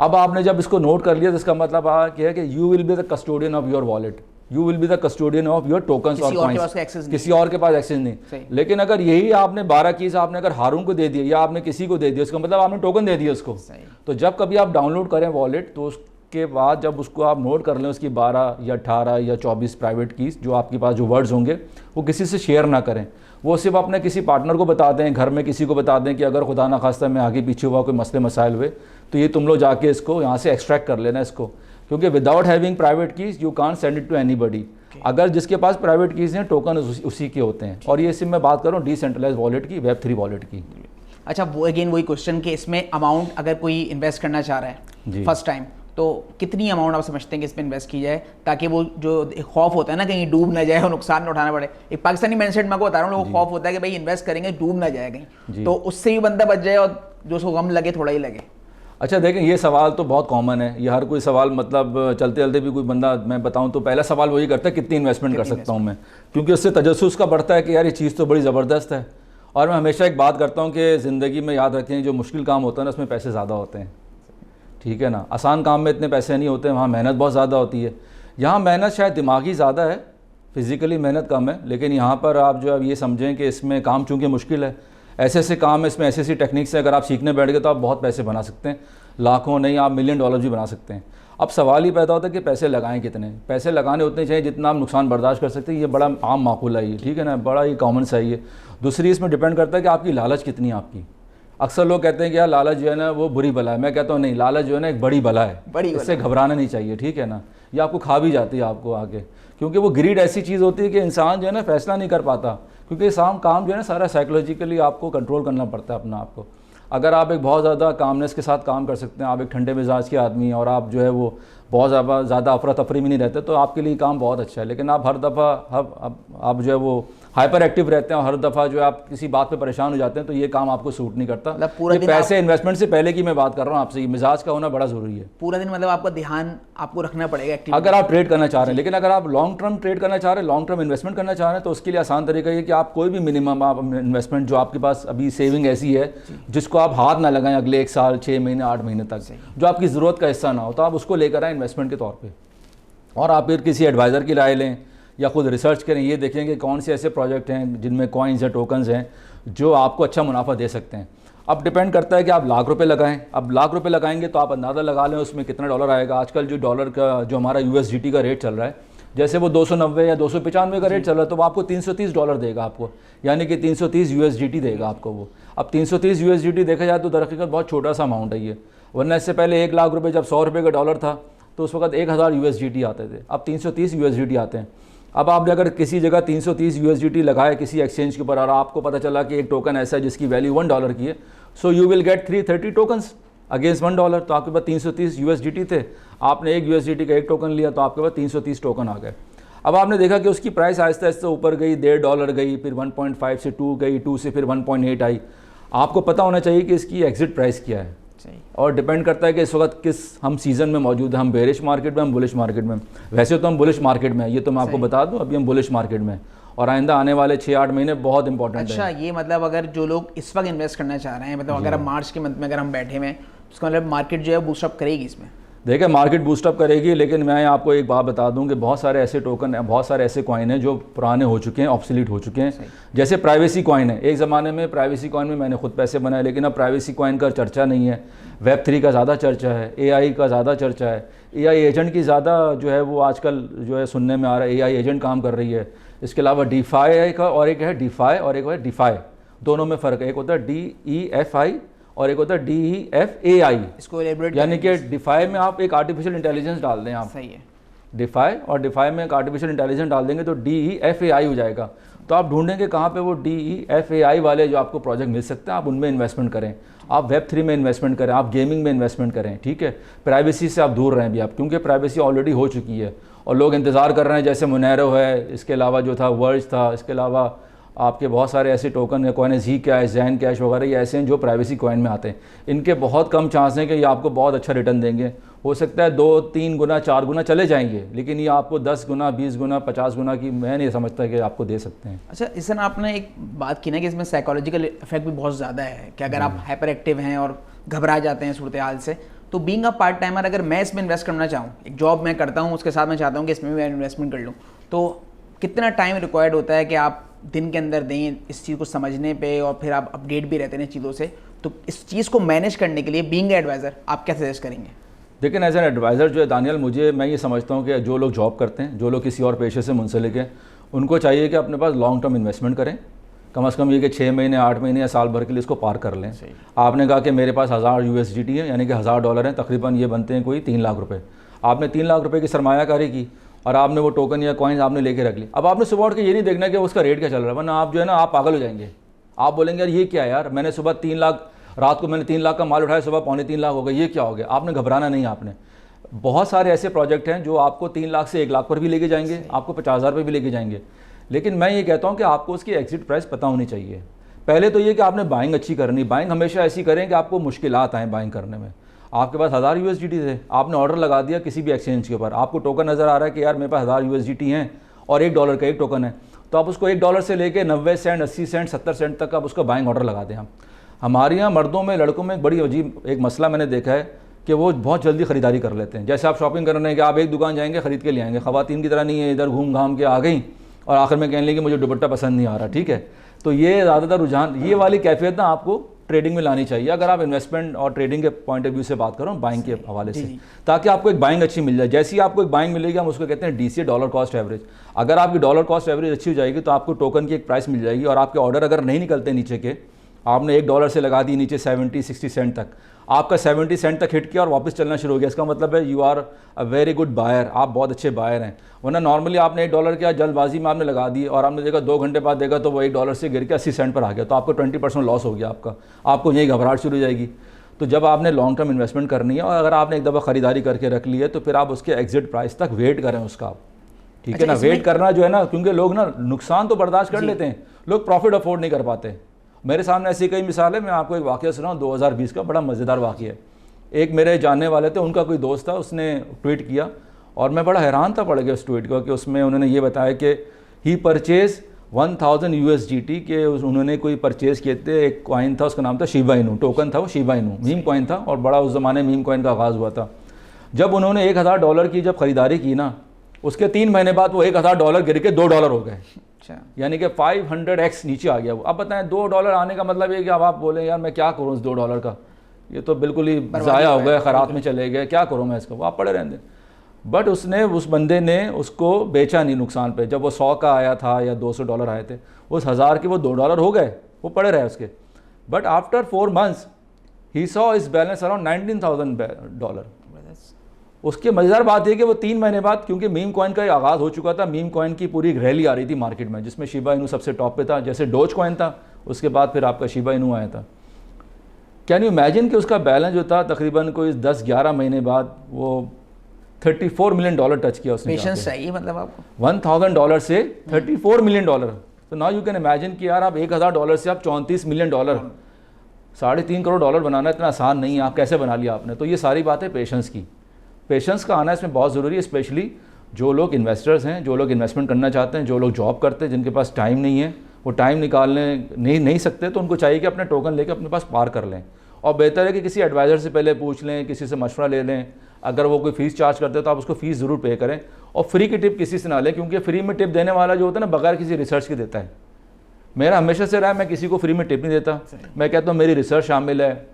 अब आपने जब इसको नोट कर लिया तो इसका मतलब क्या है कि you will be the custodian of your wallet, you will be the custodian of your tokens और कॉइंस। किसी और के पास एक्सेस नहीं। लेकिन अगर यही आपने 12 कीज़ आपने अगर हारून को दे दिया या आपने किसी को दे दिया, उसका मतलब आपने टोकन दे दिया उसको। तो जब कभी आप डाउनलोड करें वॉलेट, तो उसके बाद जब उसको आप नोट कर लें उसकी 12 या 18 या 24 प्राइवेट कीज़ जो आपके पास जो वर्ड्स होंगे, वो किसी से शेयर ना करें, वो सिर्फ अपने किसी पार्टनर को बता दें, घर में किसी को बता दें कि अगर खुदा ना खास्ता में आगे पीछे हुआ कोई मसले मसाइल हुए तो ये तुम लोग जाके इसको यहाँ से एक्सट्रैक्ट कर लेना इसको, क्योंकि without having private keys you can't send it to anybody. अगर जिसके पास प्राइवेट कीज़ हैं टोकन उसी के होते हैं। और ये सिर्फ मैं बात कर रहा हूँ डिसेंट्रलाइज वॉलेट की, वेब 3 वॉलेट की। अच्छा, वो अगेन वही क्वेश्चन कि इसमें अमाउंट अगर कोई इन्वेस्ट करना चाह रहा है फर्स्ट टाइम, तो कितनी अमाउंट आप समझते हैं कि इसमें इन्वेस्ट की जाए, ताकि वो जो खौफ होता है ना कहीं डूब ना जाए और नुकसान न उठाना पड़े। एक पाकिस्तानी माइंडसेट मैं आपको बता रहा हूँ, लोगों को खौफ होता है कि भाई इन्वेस्ट करेंगे डूब ना जाए कहीं, तो उससे भी बंदा बच जाए और जो उसको गम लगे थोड़ा ही लगे। अच्छा देखें, ये सवाल तो बहुत कॉमन है, ये हर कोई सवाल मतलब चलते चलते भी कोई बंदा, मैं बताऊं तो पहला सवाल वही करता है कितनी इन्वेस्टमेंट कर सकता हूं मैं, क्योंकि उससे तजस्सुस का बढ़ता है कि यार ये चीज़ तो बड़ी ज़बरदस्त है। और मैं हमेशा एक बात करता हूं कि ज़िंदगी में याद रखें, जो मुश्किल काम होता है ना उसमें पैसे ज़्यादा होते हैं, ठीक है ना। आसान काम में इतने पैसे नहीं होते, वहाँ मेहनत बहुत ज़्यादा होती है। यहाँ मेहनत शायद दिमागी ज़्यादा है, फिज़िकली मेहनत कम है, लेकिन यहाँ पर आप जो अब ये समझें कि इसमें काम चूँकि मुश्किल है, ऐसे ऐसे काम है इसमें, ऐसी ऐसी टेक्निक से अगर आप सीखने बैठ गए तो आप बहुत पैसे बना सकते हैं, लाखों नहीं आप $1 मिलियन भी बना सकते हैं। अब सवाल ही पैदा होता है कि पैसे लगाएं कितने। पैसे लगाने उतने चाहिए जितना आप नुकसान बर्दाश्त कर सकते हैं, ये बड़ा आम माकूल है ये, ठीक है ना, बड़ा ही कॉमन सा है ये। दूसरी इसमें डिपेंड करता है कि आपकी लालच कितनी है आपकी। अक्सर लोग कहते हैं कि यार लालच जो है ना वो बुरी बला है, मैं कहता हूँ नहीं, लालच जो है ना एक बड़ी बला है, इससे घबराना नहीं चाहिए, ठीक है ना। ये आपको खा भी जाती है आपको आगे, क्योंकि वो ग्रीड ऐसी चीज़ होती है कि इंसान जो है ना फैसला नहीं कर पाता, क्योंकि काम जो है ना सारा साइकोलॉजिकली आपको कंट्रोल करना पड़ता है अपना आपको। अगर आप एक बहुत ज़्यादा कामनेस के साथ काम कर सकते हैं, आप एक ठंडे मिजाज के आदमी हैं और आप जो है वो बहुत ज़्यादा अफरा तफरी में नहीं रहते, तो आपके लिए काम बहुत अच्छा है। लेकिन आप हर दफ़ा आप जो है वो हाइपर एक्टिव रहते हैं और हर दफ़ा जो है आप किसी बात पे परेशान हो जाते हैं, तो ये काम आपको सूट नहीं करता। मतलब पूरा दिन पैसे इन्वेस्टमेंट से पहले की मैं बात कर रहा हूँ आपसे, ये मिजाज का होना बड़ा ज़रूरी है। पूरा दिन मतलब आपका ध्यान आपको रखना पड़ेगा अगर आप ट्रेड करना चाह रहे हैं। लेकिन अगर आप लॉन्ग टर्म ट्रेड करना चाह रहे हैं, लॉन्ग टर्म इन्वेस्टमेंट करना चाह रहे हैं, तो उसके लिए आसान तरीका ये कि आप कोई भी मिनिमम आप इन्वेस्टमेंट जो आपके पास अभी सेविंग ऐसी है जिसको आप हाथ ना लगाएं अगले 1 साल, 6 महीने, 8 महीने तक, जो आपकी ज़रूरत का हिस्सा ना हो, तो आप उसको लेकर आए इन्वेस्टमेंट के तौर पर। और आप फिर किसी एडवाइज़र की राय लें या खुद रिसर्च करें, ये देखें कि कौन से ऐसे प्रोजेक्ट हैं जिनमें कॉइन्स या टोकन्स हैं जो आपको अच्छा मुनाफा दे सकते हैं। अब डिपेंड करता है कि आप लाख रुपए लगाएं। अब लाख रुपए लगाएंगे तो आप अंदाज़ा लगा लें उसमें कितना डॉलर आएगा। आजकल जो डॉलर का जो हमारा USDT का रेट चल रहा है, जैसे वो 290 या 295 का रेट चल रहा है, तो वो आपको $330 देगा आपको, यानी कि 330 USDT देगा आपको वो। अब 330 USDT देखा जाए तो दरअसल बहुत छोटा सा अमाउंट है ये, वरना इससे पहले 1 लाख रुपये जब 100 रुपये का डॉलर था तो उस वक्त 1000 USDT आते थे, अब 330 USDT आते हैं। अब आपने अगर किसी जगह 330 USDT लगाए किसी एक्सचेंज के ऊपर और आपको पता चला कि एक टोकन ऐसा है जिसकी वैल्यू $1 की है, so you will get 330 tokens against $1। तो आपके पास 330 USDT थे, आपने एक USDT का एक टोकन लिया तो आपके पास 330 टोकन आ गए। अब आपने देखा कि उसकी प्राइस आहिस्ता आहिस्ता ऊपर गई, $1.5 गई, फिर 1.5 से 2 गई, 2 से फिर 1.8 आई। आपको पता होना चाहिए कि इसकी एग्जिट प्राइस क्या है, और डिपेंड करता है कि इस वक्त किस हम सीज़न में मौजूद हैं, हम बेरिश मार्केट में, हम बुलिश मार्केट में। वैसे तो हम बुलिश मार्केट में हैं, ये तो मैं आपको बता दूं, अभी हम बुलिश मार्केट में, और आइंदा आने वाले 6-8 महीने बहुत इंपॉर्टेंट है। अच्छा, ये मतलब अगर जो लोग इस वक्त इन्वेस्ट करना चाह रहे हैं, मतलब अगर हम मार्च के मंथ में अगर हम बैठे हुए हैं, उसका मतलब मार्केट जो है बूस्टअप करेगी इसमें? देखिए मार्केट बूस्टअप करेगी, लेकिन मैं आपको एक बात बता दूं कि बहुत सारे ऐसे टोकन हैं, बहुत सारे ऐसे कॉइन हैं जो पुराने हो चुके हैं, ऑब्सोलीट हो चुके हैं। जैसे प्राइवेसी कॉइन है, एक ज़माने में प्राइवेसी कॉइन में मैंने खुद पैसे बनाए, लेकिन अब प्राइवेसी कॉइन का चर्चा नहीं है। Web3 का ज़्यादा चर्चा है, AI का ज़्यादा चर्चा है, AI एजेंट की ज़्यादा जो है वो आजकल जो है सुनने में आ रहा है, AI एजेंट काम कर रही है। इसके अलावा DeFi का और एक है DeFi और एक है DeFi, दोनों में फ़र्क है। एक होता है DEFI और एक होता है DEFAI। इसको एलेबोरेट यानी कि डिफाई में आप एक आर्टिफिशियल इंटेलिजेंस डाल दें, आप सही है, डिफाई और डिफाई में एक आर्टिफिशियल इंटेलिजेंस डाल देंगे तो DEFAI हो जाएगा। तो आप ढूंढेंगे कहाँ पे वो DEFAI वाले जो आपको प्रोजेक्ट मिल सकते हैं, आप उनमें इन्वेस्टमेंट करें, आप Web3 में इन्वेस्टमेंट करें, आप गेमिंग में इन्वेस्टमेंट करें, ठीक है। प्राइवेसी से आप दूर रहें भी आप, क्योंकि प्राइवेसी ऑलरेडी हो चुकी है और लोग इंतज़ार कर रहे हैं। जैसे मोनेरो है, इसके अलावा जो था वर्ज था, इसके अलावा आपके बहुत सारे ऐसे टोकन है, कॉइन जी कैश, जैन कैश वगैरह, ये ऐसे हैं जो प्राइवेसी कॉइन में आते हैं। इनके बहुत कम चांस हैं कि ये आपको बहुत अच्छा रिटर्न देंगे। हो सकता है 2-3 गुना 4 गुना चले जाएंगे, लेकिन ये आपको 10 गुना 20 गुना 50 गुना की मैं नहीं समझता कि आपको दे सकते हैं। अच्छा, इसमें आपने एक बात की ना कि इसमें साइकोलॉजिकल इफेक्ट भी बहुत ज़्यादा है कि अगर आप हाइपर एक्टिव हैं और घबरा जाते हैं सूरत हाल से, तो बीइंग अ पार्ट टाइमर अगर मैं इसमें इन्वेस्ट करना चाहूँ, एक जॉब मैं करता हूँ उसके साथ मैं चाहता हूँ कि इसमें भी मैं इन्वेस्टमेंट कर लूँ, तो कितना टाइम रिक्वायर्ड होता है कि आप दिन के अंदर दें इस चीज़ को समझने पे, और फिर आप अपडेट भी रहते हैं चीज़ों से, तो इस चीज़ को मैनेज करने के लिए बीइंग एडवाइज़र आप क्या सजेस्ट करेंगे? लेकिन एज एन एडवाइज़र जो है दानियल, मैं ये समझता हूँ कि जो लोग जॉब करते हैं, जो लोग किसी और पेशे से मुंसलिक हैं, उनको चाहिए कि अपने पास लॉन्ग टर्म इन्वेस्टमेंट करें। कम से कम ये कि 6 महीने 8 महीने या साल भर के लिए इसको पार कर लें। आपने कहा कि मेरे पास 1000 USDT है, यानी कि $1000 हैं, तकरीबन ये बनते हैं कोई 3 लाख रुपये। आपने 3 लाख रुपये की सरमायाकारी की और आपने वो टोकन या कॉइन्स आपने लेके रख ली। अब आपने सुबह उठ के ये नहीं देखना कि उसका रेट क्या चल रहा है, वरना आप जो है ना आप पागल हो जाएंगे। आप बोलेंगे यार ये क्या है यार, मैंने सुबह 3 लाख, रात को मैंने 3 लाख का माल उठाया, सुबह 2.25 लाख हो गया, ये क्या हो गया। आपने घबराना नहीं। आपने बहुत सारे ऐसे प्रोजेक्ट हैं जो आपको 3 लाख से 1 लाख पर भी लेके जाएंगे, आपको 50,000 पर भी लेके जाएंगे। लेकिन मैं ये कहता हूँ कि आपको उसकी एग्जिट प्राइस पता होनी चाहिए। पहले तो ये कि आपने बाइंग अच्छी करनी, बाइंग हमेशा ऐसी करें कि आपको मुश्किलात आएँ बाइंग करने में। आपके पास 1000 USDT थे, आपने ऑर्डर लगा दिया किसी भी एक्सचेंज के ऊपर, आपको टोकन नज़र आ रहा है कि यार मेरे पास 1000 USDT हैं और $1 का एक टोकन है, तो आप उसको $1 से लेके 90 सेंट, 80 सेंट, 70 सेंट तक आप उसका बाइंग ऑर्डर लगा दें। हम हमारे यहाँ मर्दों में, लड़कों में एक बड़ी अजीब एक मसला मैंने देखा है कि वो बहुत जल्दी ख़रीदारी कर लेते हैं। जैसे आप शॉपिंग करने कि आप एक दुकान जाएंगे, ख़रीद के ले आएंगे। ख़वातीन की तरह नहीं है, इधर घूम घाम के आ गई और आखिर में कहने लगी मुझे दुपट्टा पसंद नहीं आ रहा, ठीक है। तो ये ज़्यादातर रुझान, ये वाली कैफियत ना आपको ट्रेडिंग में लानी चाहिए, अगर आप इन्वेस्टमेंट और ट्रेडिंग के पॉइंट ऑफ व्यू से बात करो, बाइंग के हवाले से, ताकि आपको एक बाइंग अच्छी मिल जाए। जैसे ही आपको एक बाइंग मिलेगी, हम उसको कहते हैं DCA, डॉलर कॉस्ट एवरेज। अगर आपकी डॉलर कॉस्ट एवरेज अच्छी हो जाएगी तो आपको टोकन की एक प्राइस मिल जाएगी, और आपके ऑर्डर अगर नहीं निकलते नीचे के, आपने $1 से लगा दी नीचे 70-60 सेंट तक, आपका 70 सेंट तक हिट किया और वापस चलना शुरू हो गया, इसका मतलब है you are a very good buyer, आप बहुत अच्छे बायर हैं। वरना नॉर्मली आपने $1 किया, जल्दबाजी में आपने लगा दी और आपने देखा 2 घंटे बाद देखा तो वो $1 से गिर के 80 सेंट पर आ गया, तो आपको 20% लॉस हो गया आपको यही घबराहट शुरू हो जाएगी। तो जब आपने लॉन्ग टर्म इन्वेस्टमेंट करनी है और अगर आपने एक दफ़ा ख़रीदारी करके रख ली है, तो फिर आप उसके एग्जिट प्राइस तक वेट करें उसका, ठीक है ना। वेट करना जो है ना, क्योंकि लोग ना नुकसान तो बर्दाश्त कर लेते हैं, लोग प्रॉफिट अफोर्ड नहीं कर पाते। मेरे सामने ऐसी कई मिसाल है, मैं आपको एक वाक़या सुनाऊँ 2020 का, बड़ा मज़ेदार वाक़या है। एक मेरे जानने वाले थे, उनका कोई दोस्त था, उसने ट्वीट किया और मैं बड़ा हैरान था पढ़ के उस ट्वीट को, कि उसमें उन्होंने ये बताया कि ही परचेज 1000 USDT के उन्होंने कोई परचेज़ किए थे। एक कॉइन था, उसका नाम था शिबा इनू, टोकन था वो शिबा इनू, मीम कॉइन था और बड़ा उस ज़माने मीम कॉइन का आगाज़ हुआ था। जब उन्होंने $1000 की जब ख़रीदारी की ना, उसके 3 महीने बाद वो $1000 गिर के $2 हो गए, यानी कि 500x नीचे आ गया वो। अब बताएं $2 आने का मतलब ये कि अब आप बोलें यार मैं क्या करूँ उस $2 का, ये तो बिल्कुल ही ज़ाया हो गया, खराब में चले गए, क्या करूँ मैं इसका, वो आप पड़े रहते। बट उस बंदे ने उसको बेचा नहीं नुकसान पे। जब वो 100 का आया था या $200 आए थे, उस 1000 के वो $2 हो गए, वो पड़े रहे उसके। But after 4 months he saw इस बैलेंस अराउंड $19,000। उसकी मज़ेदार बात है कि वो 3 महीने बाद, क्योंकि मीम कॉइन का आगाज़ हो चुका था, मीम कॉइन की पूरी रैली आ रही थी मार्केट में, जिसमें शिबा इनू सबसे टॉप पे था। जैसे डोज कॉइन था, उसके बाद फिर आपका शिबा इनू आया था। कैन यू इमेजिन कि उसका बैलेंस जो था तकरीबन कोई 10-11 महीने बाद वो $34 मिलियन टच किया उसने। पेशेंस चाहिए मतलब आपको, $1000 से $34 मिलियन। तो नाउ यू कैन इमेजिन कि यार आप $1000 से आप $34 मिलियन, $3.5 करोड़ बनाना इतना आसान नहीं है, आप कैसे बना लिया आपने। तो ये सारी बातें पेशेंस की, पेशेंस का आना इसमें बहुत ज़रूरी है, स्पेशली जो लोग इन्वेस्टर्स हैं, जो लोग इन्वेस्टमेंट करना चाहते हैं, जो लोग जॉब करते हैं, जिनके पास टाइम नहीं है, वो टाइम निकालने नहीं सकते, तो उनको चाहिए कि अपने टोकन लेके अपने पास पार कर लें और बेहतर है कि किसी एडवाइज़र से पहले पूछ लें, किसी से मशवरा ले लें। अगर वो कोई फ़ीस चार्ज करते हैं तो आप उसको फ़ीस ज़रूर पे करें, और फ्री की टिप किसी से ना लें, क्योंकि फ्री में टिप देने वाला जो होता है ना बगैर किसी रिसर्च के देता है। मेरा हमेशा से रहा है मैं किसी को फ्री में टिप नहीं देता। मैं कहता हूँ मेरी रिसर्च शामिल है,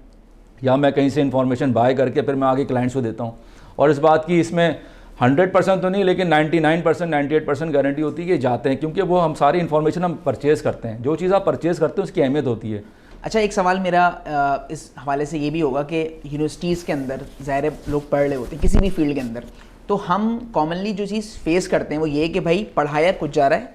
या मैं कहीं से इन्फॉर्मेशन बाय करके फिर मैं आगे क्लाइंट्स को देता हूँ। और इस बात की इसमें 100% तो नहीं, लेकिन 99% 98% गारंटी होती है कि जाते हैं, क्योंकि वो हम सारी इन्फॉर्मेशन हम परचेज़ करते हैं। जो चीज़ आप परचेज़ करते हैं उसकी अहमियत होती है। अच्छा, एक सवाल मेरा इस हवाले से ये भी होगा कि यूनिवर्सिटीज़ के अंदर ज़ाहिर है लोग पढ़ रहे होते हैं किसी भी फील्ड के अंदर, तो हम कॉमनली जो चीज़ फेस करते हैं वो ये कि भाई पढ़ाया कुछ जा रहा है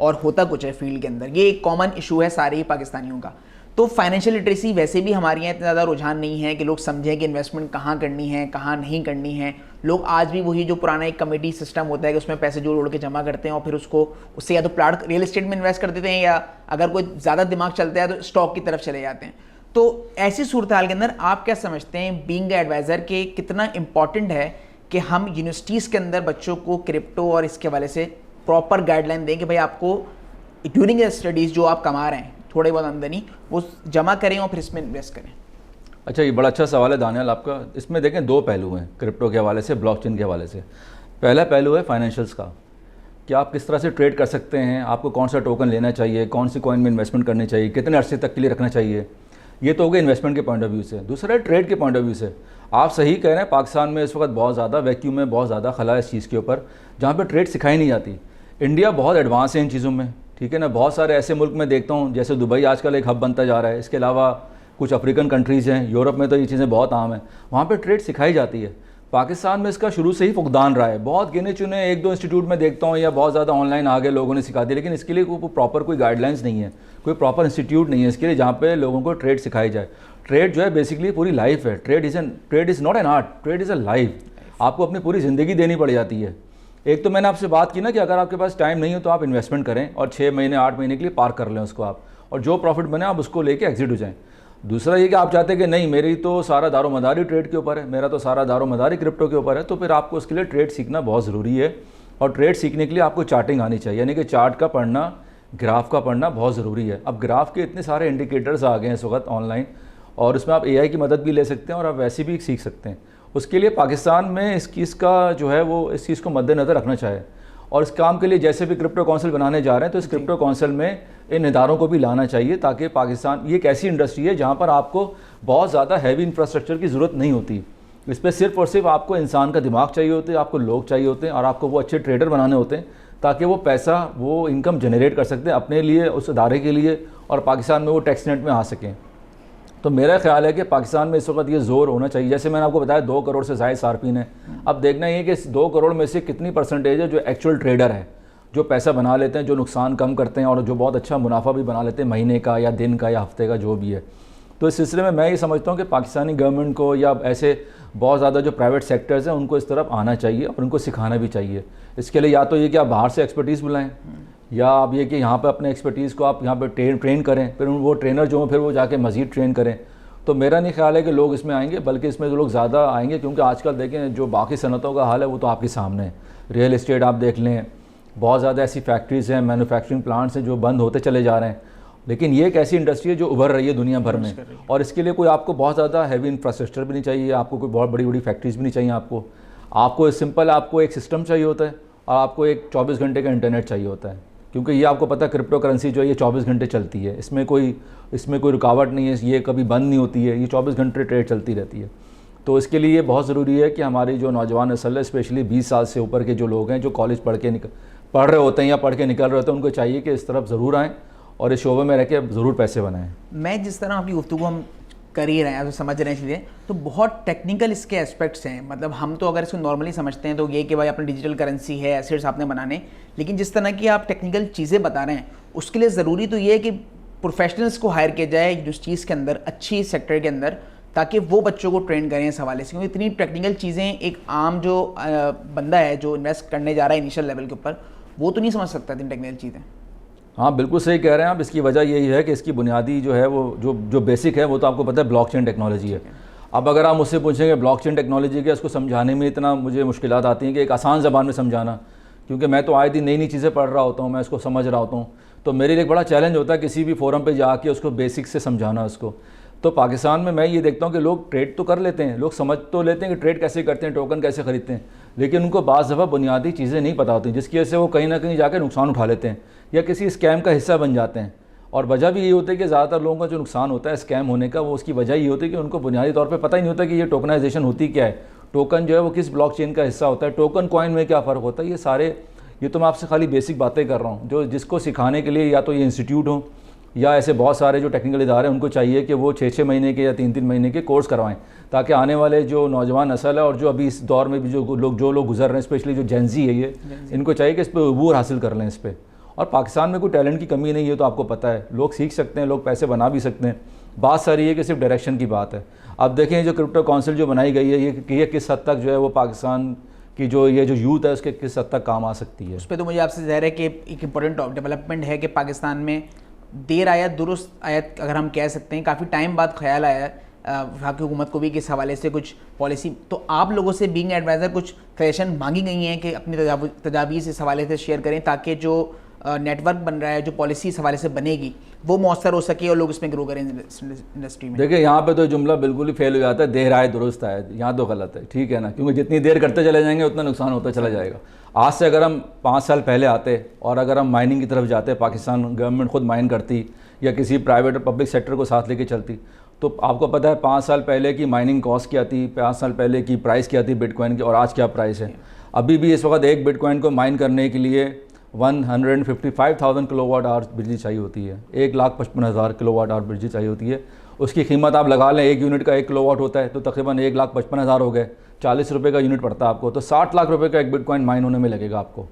और होता कुछ है फील्ड के अंदर। ये एक कॉमन इशू है सारे ही पाकिस्तानियों का। तो फाइनेंशियल लिटरेसी वैसे भी हमारे यहाँ इतना ज़्यादा रुझान नहीं है कि लोग समझें कि इन्वेस्टमेंट कहाँ करनी है, कहाँ नहीं करनी है। लोग आज भी वही जो पुराना एक कमेटी सिस्टम होता है कि उसमें पैसे जोड़ के जमा करते हैं और फिर उसको उससे या तो प्लाट रियल एस्टेट में इन्वेस्ट कर देते हैं, या अगर कोई ज़्यादा दिमाग चलता है तो स्टॉक की तरफ चले जाते हैं। तो ऐसी सूरत हाल के अंदर आप क्या समझते हैं बीइंग एडवाइज़र के कितना इंपॉर्टेंट है कि हम यूनिवर्सिटीज़ के अंदर बच्चों को क्रिप्टो और इसके हवाले से प्रॉपर गाइडलाइन दें कि भाई आपको ड्यूरिंग स्टडीज़ जो आप कमा रहे हैं थोड़े बहुत आमदनी वो जमा करें और फिर इसमें इन्वेस्ट करें? अच्छा, ये बड़ा अच्छा सवाल है दानियाल आपका। इसमें देखें दो पहलू हैं क्रिप्टो के हवाले से, ब्लॉकचेन के हवाले से। पहला पहलू है फाइनेंशियल्स का, कि आप किस तरह से ट्रेड कर सकते हैं, आपको कौन सा टोकन लेना चाहिए, कौन सी कॉइन में इन्वेस्टमेंट करनी चाहिए, कितने अरसे तक के लिए रखना चाहिए। ये तो हो गया इन्वेस्टमेंट के पॉइंट ऑफ व्यू से। दूसरा है ट्रेड के पॉइंट ऑफ व्यू से। आप सही कह रहे हैं, पाकिस्तान में इस वक्त बहुत ज़्यादा वैक्यूम में बहुत ज़्यादा खला है इस चीज़ के ऊपर, जहाँ पर ट्रेड सिखाई नहीं जाती। इंडिया बहुत एडवांस है इन चीज़ों में, ठीक है ना। बहुत सारे ऐसे मुल्क में देखता हूँ, जैसे दुबई आजकल एक हब बनता जा रहा है। इसके अलावा कुछ अफ्रीकन कंट्रीज़ हैं, यूरोप में तो ये चीज़ें बहुत आम हैं, वहाँ पे ट्रेड सिखाई जाती है। पाकिस्तान में इसका शुरू से ही फुकदान रहा है। बहुत गिने चुने एक दो इंस्टीट्यूट में देखता हूँ, या बहुत ज़्यादा ऑनलाइन आगे लोगों ने सिखा दिया, लेकिन इसके लिए कोई प्रॉपर कोई गाइडलाइंस नहीं है, कोई प्रॉपर इंस्टीट्यूट नहीं है इसके लिए जहाँ पे लोगों को ट्रेड सिखाई जाए। ट्रेड जो है बेसिकली पूरी लाइफ है। Trade is not an art, trade is a life. आपको अपनी पूरी ज़िंदगी देनी पड़ जाती है। एक तो मैंने आपसे बात की ना कि अगर आपके पास टाइम नहीं हो तो आप इन्वेस्टमेंट करें और 6 महीने 8 महीने के लिए पार्क कर लें उसको आप, और जो प्रॉफिट बने आप उसको लेके एग्जिट हो जाएं। दूसरा ये कि आप चाहते हैं कि नहीं मेरी तो सारा दारोमदारी ट्रेड के ऊपर है, मेरा तो सारा दारोमदारी क्रिप्टो के ऊपर है, तो फिर आपको उसके लिए ट्रेड सीखना बहुत ज़रूरी है। और ट्रेड सीखने के लिए आपको चार्टिंग आनी चाहिए, यानी कि चार्ट का पढ़ना, ग्राफ का पढ़ना बहुत ज़रूरी है। अब ग्राफ के इतने सारे इंडिकेटर्स आ गए हैं इस वक्त ऑनलाइन, और उसमें आप AI की मदद भी ले सकते हैं और आप वैसे भी सीख सकते हैं। उसके लिए पाकिस्तान में इस चीज़ का जो है वो इस चीज़ को मद्देनज़र रखना चाहिए। और इस काम के लिए जैसे भी क्रिप्टो काउंसिल बनाने जा रहे हैं तो इस क्रिप्टो काउंसिल में इन इदारों को भी लाना चाहिए, ताकि पाकिस्तान ये एक ऐसी इंडस्ट्री है जहाँ पर आपको बहुत ज़्यादा हैवी इंफ्रास्ट्रक्चर की ज़रूरत नहीं होती। इस पर सिर्फ और सिर्फ आपको इंसान का दिमाग चाहिए होते हैं, आपको लोग चाहिए होते हैं, और आपको वो अच्छे ट्रेडर बनाने होते हैं ताकि वो पैसा वो इनकम जनरेट कर सकते हैं अपने लिए, उस इदारे के लिए, और पाकिस्तान में वो टैक्स नेट में आ सकें। तो मेरा ख्याल है कि पाकिस्तान में इस वक्त ये ज़ोर होना चाहिए। जैसे मैंने आपको बताया 2 करोड़ से ज़ायद सार्फिन है। अब देखना ये कि इस 2 करोड़ में से कितनी परसेंटेज है जो एक्चुअल ट्रेडर है, जो पैसा बना लेते हैं, जो नुकसान कम करते हैं और जो बहुत अच्छा मुनाफा भी बना लेते हैं महीने का या दिन का या हफ्ते का जो भी है। तो इस सिलसिले में मैं ये समझता हूँ कि पाकिस्तानी गवर्नमेंट को या ऐसे बहुत ज़्यादा जो प्राइवेट सेक्टर्स हैं उनको इस तरफ आना चाहिए और उनको सिखाना भी चाहिए। इसके लिए या तो ये कि आप बाहर से एक्सपर्टीज़ बुलाएं, या आप ये कि यहाँ पर अपने एक्सपर्टीज़ को आप यहाँ पर ट्रेन करें, फिर वो ट्रेनर जो हों फिर वो जाके मज़ीद ट्रेन करें। तो मेरा नहीं ख्याल है कि लोग इसमें आएंगे, बल्कि इसमें जो लोग ज़्यादा आएंगे, क्योंकि आजकल देखें जो बाकी सनतों का हाल है वो तो आपके सामने है। रियल एस्टेट आप देख लें, बहुत ज़्यादा ऐसी फैक्ट्रीज़ हैं, मैन्युफैक्चरिंग प्लांट्स हैं जो बंद होते चले जा रहे हैं। लेकिन ये एक ऐसी इंडस्ट्री है जो उभर रही है दुनिया भर में, और इसके लिए कोई आपको बहुत ज़्यादा हैवी इंफ्रास्ट्रक्चर भी नहीं चाहिए, आपको कोई बहुत बड़ी बड़ी फैक्ट्रीज़ भी नहीं चाहिए। आपको सिंपल आपको एक सिस्टम चाहिए होता है, और आपको एक 24 घंटे का इंटरनेट चाहिए होता है, क्योंकि ये आपको पता है क्रिप्टो करेंसी जो है ये 24 घंटे चलती है। इसमें कोई रुकावट नहीं है, ये कभी बंद नहीं होती है, ये 24 घंटे ट्रेड चलती रहती है। तो इसके लिए ये बहुत ज़रूरी है कि हमारी जो नौजवान नस्ल है, स्पेशली 20 साल से ऊपर के जो लोग हैं, जो कॉलेज पढ़ रहे होते हैं या पढ़ के निकल रहे होते हैं, उनको चाहिए कि इस तरफ ज़रूर आएँ और इस शोबे में रह के ज़रूर पैसे बनाएं। मैं जिस तरह आपकी गुफ्तगू हम कर ही रहे हैं, तो समझ रहे हैं चीज़ें, तो बहुत टेक्निकल इसके एस्पेक्ट्स हैं। मतलब हम तो अगर इसको नॉर्मली समझते हैं तो ये कि भाई अपनी डिजिटल करेंसी है, एसेट्स आपने बनाने, लेकिन जिस तरह की आप टेक्निकल चीज़ें बता रहे हैं उसके लिए ज़रूरी तो ये है कि प्रोफेशनल्स को हायर किया जाए इस चीज़ के अंदर, अच्छी सेक्टर के अंदर, ताकि वो बच्चों को ट्रेन करें इस हवाले से। क्योंकि इतनी टेक्निकल चीज़ें एक आम जो बंदा है जो इन्वेस्ट करने जा रहा है इनिशियल लेवल के ऊपर, वो तो नहीं समझ सकता इतनी टेक्निकल चीज़ें। हाँ बिल्कुल सही कह रहे हैं आप। इसकी वजह यही है कि इसकी बुनियादी जो है वो जो बेसिक है वो तो आपको पता है ब्लॉकचेन टेक्नोलॉजी है। अब अगर आप मुझसे पूछेंगे ब्लॉकचेन टेक्नोलॉजी के उसको समझाने में इतना मुझे मुश्किलात आती हैं कि एक आसान ज़बान में समझाना, क्योंकि मैं तो आए दिन नई नई चीज़ें पढ़ रहा होता हूँ, मैं इसको समझ रहा होता हूँ, तो मेरे लिए एक बड़ा चैलेंज होता है किसी भी फोरम पे जाके उसको बेसिक से समझाना उसको। तो पाकिस्तान में मैं ये देखता हूँ कि लोग ट्रेड तो कर लेते हैं, लोग समझ तो लेते हैं कि ट्रेड कैसे करते हैं, टोकन कैसे खरीदते हैं, लेकिन उनको बाज़ दफ़ा बुनियादी चीज़ें नहीं पता होती, जिसकी वजह से वो कहीं ना कहीं जाकर नुकसान उठा लेते हैं या किसी स्कैम का हिस्सा बन जाते हैं। और वजह भी ये होती है कि ज़्यादातर लोगों का जो नुकसान होता है स्कैम होने का, वो उसकी वजह ये होती है कि उनको बुनियादी तौर पे पता ही नहीं होता कि ये टोकनाइजेशन होती क्या है, टोकन जो है वो किस ब्लॉकचेन का हिस्सा होता है, टोकन कॉइन में क्या फ़र्क होता है। ये तो मैं आपसे खाली बेसिक बातें कर रहा हूँ, जो जिसको सिखाने के लिए या तो ये इंस्टीट्यूट हो या ऐसे बहुत सारे जो टेक्निकल इदारे हैं उनको चाहिए कि वो 6-6 महीने के या 3-3 महीने के कोर्स करवाएं, ताकि आने वाले जो नौजवान नस्ल है और जो अभी इस दौर में भी जो लोग गुजर रहे हैं, स्पेशली जो जेंजी है ये, इनको चाहिए कि इस पर अबूर हासिल कर लें इस पर। और पाकिस्तान में कोई टैलेंट की कमी नहीं है, तो आपको पता है, लोग सीख सकते हैं, लोग पैसे बना भी सकते हैं। बात सारी है कि सिर्फ डायरेक्शन की बात है। अब देखें जो क्रिप्टो काउंसिल जो बनाई गई है, ये किस हद तक जो है वो पाकिस्तान की जो यूथ है उसके किस हद तक काम आ सकती है। उस पर तो मुझे आपसे ज़ाहिर है कि एक इंपॉर्टेंट डेवलपमेंट है कि पाकिस्तान में देर आया दुरुस्त आयत अगर हम कह सकते हैं, काफ़ी टाइम बाद ख्याल आया वफाकी हुकूमत को भी कि इस हवाले से कुछ पॉलिसी, तो आप लोगों से बीइंग एडवाइज़र कुछ सजेशन मांगी गई हैं कि अपनी तजावीज़ इस हवाले से शेयर करें, ताकि जो नेटवर्क बन रहा है, जो पॉलिसी इस हवाले से बनेगी वो मौसर हो सके और लोग इसमें ग्रो करें इंडस्ट्री में। देखिए यहाँ पे तो जुमला बिल्कुल ही फेल हो जाता है, देर आए दुरुस्त आए, यहाँ तो गलत है, ठीक है ना, क्योंकि जितनी देर करते चले जाएंगे उतना नुकसान होता चला जाएगा। आज से अगर हम 5 साल पहले आते और अगर हम माइनिंग की तरफ जाते, पाकिस्तान गवर्नमेंट खुद माइन करती या किसी प्राइवेट और पब्लिक सेक्टर को साथ लेके चलती, तो आपको पता है 5 साल पहले की माइनिंग कॉस्ट क्या थी, 5 साल पहले की प्राइस क्या थी बिटकॉइन की, और आज क्या प्राइस है। अभी भी इस वक्त एक बिटकॉइन को माइन करने के लिए 155,000 किलोवाट आवर बिजली चाहिए होती है, 1,55,000 किलोवाट आवर बिजली चाहिए होती है। उसकी कीमत आप लगा लें, एक यूनिट का 1 किलोवाट होता है तो तकरीबन 1,55,000 हो गए, 40 रुपये का यूनिट पड़ता है आपको, तो 60 लाख रुपए का एक बिटकॉइन माइन होने में लगेगा आपको,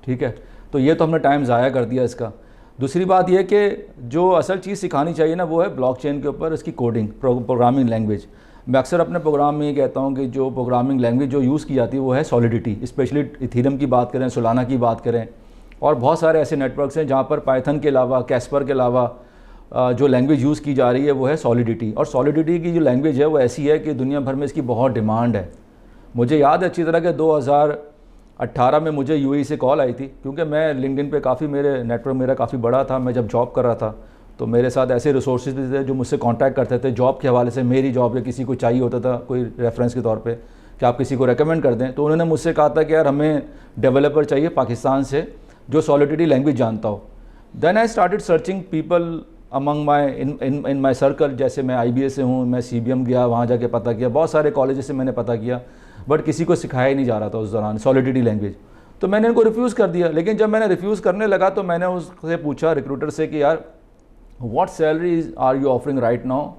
ठीक है। तो ये तो हमने टाइम ज़ाया कर दिया इसका। दूसरी बात यह कि जो असल चीज़ सिखानी चाहिए ना, वो है ब्लॉकचेन के ऊपर इसकी कोडिंग, प्रोग्रामिंग लैंग्वेज। मैं अक्सर अपने प्रोग्राम में ये कहता हूँ कि जो प्रोग्रामिंग लैंग्वेज जो यूज़ की जाती है वो है सॉलिडिटी, स्पेशली इथीरियम की बात करें, सोलाना की बात करें, और बहुत सारे ऐसे नेटवर्क्स हैं जहाँ पर पाइथन के अलावा, कैस्पर के अलावा जो लैंग्वेज यूज़ की जा रही है वो है सॉलिडिटी। और सॉलिडिटी की जो लैंग्वेज है वो ऐसी है कि दुनिया भर में इसकी बहुत डिमांड है। मुझे याद है अच्छी तरह कि 2018 में मुझे यूएई से कॉल आई थी, क्योंकि मैं लिंक्डइन पे काफ़ी, मेरे नेटवर्क मेरा काफ़ी बड़ा था। मैं जब जॉब कर रहा था तो मेरे साथ ऐसे रिसोर्सेज भी थे जो मुझसे कांटेक्ट करते थे जॉब के हवाले से, मेरी जॉब या किसी को चाहिए होता था कोई रेफरेंस के तौर पे कि आप किसी को रेकमेंड कर दें। तो उन्होंने मुझसे कहा था कि यार हमें डेवलपर चाहिए पाकिस्तान से जो सॉलिडिटी लैंग्वेज जानता हो। Then I started searching people among my in my circle, जैसे मैं IBA से हूँ, मैं CBM गया, वहाँ जाके पता किया, बहुत सारे कॉलेज से मैंने पता किया, बट किसी को सिखाया ही नहीं जा रहा था उस दौरान सॉलिडिटी लैंग्वेज। तो मैंने इनको रिफ्यूज़ कर दिया। लेकिन जब मैंने रिफ्यूज़ करने लगा तो मैंने उससे पूछा रिक्रूटर से कि यार what salary are you offering right now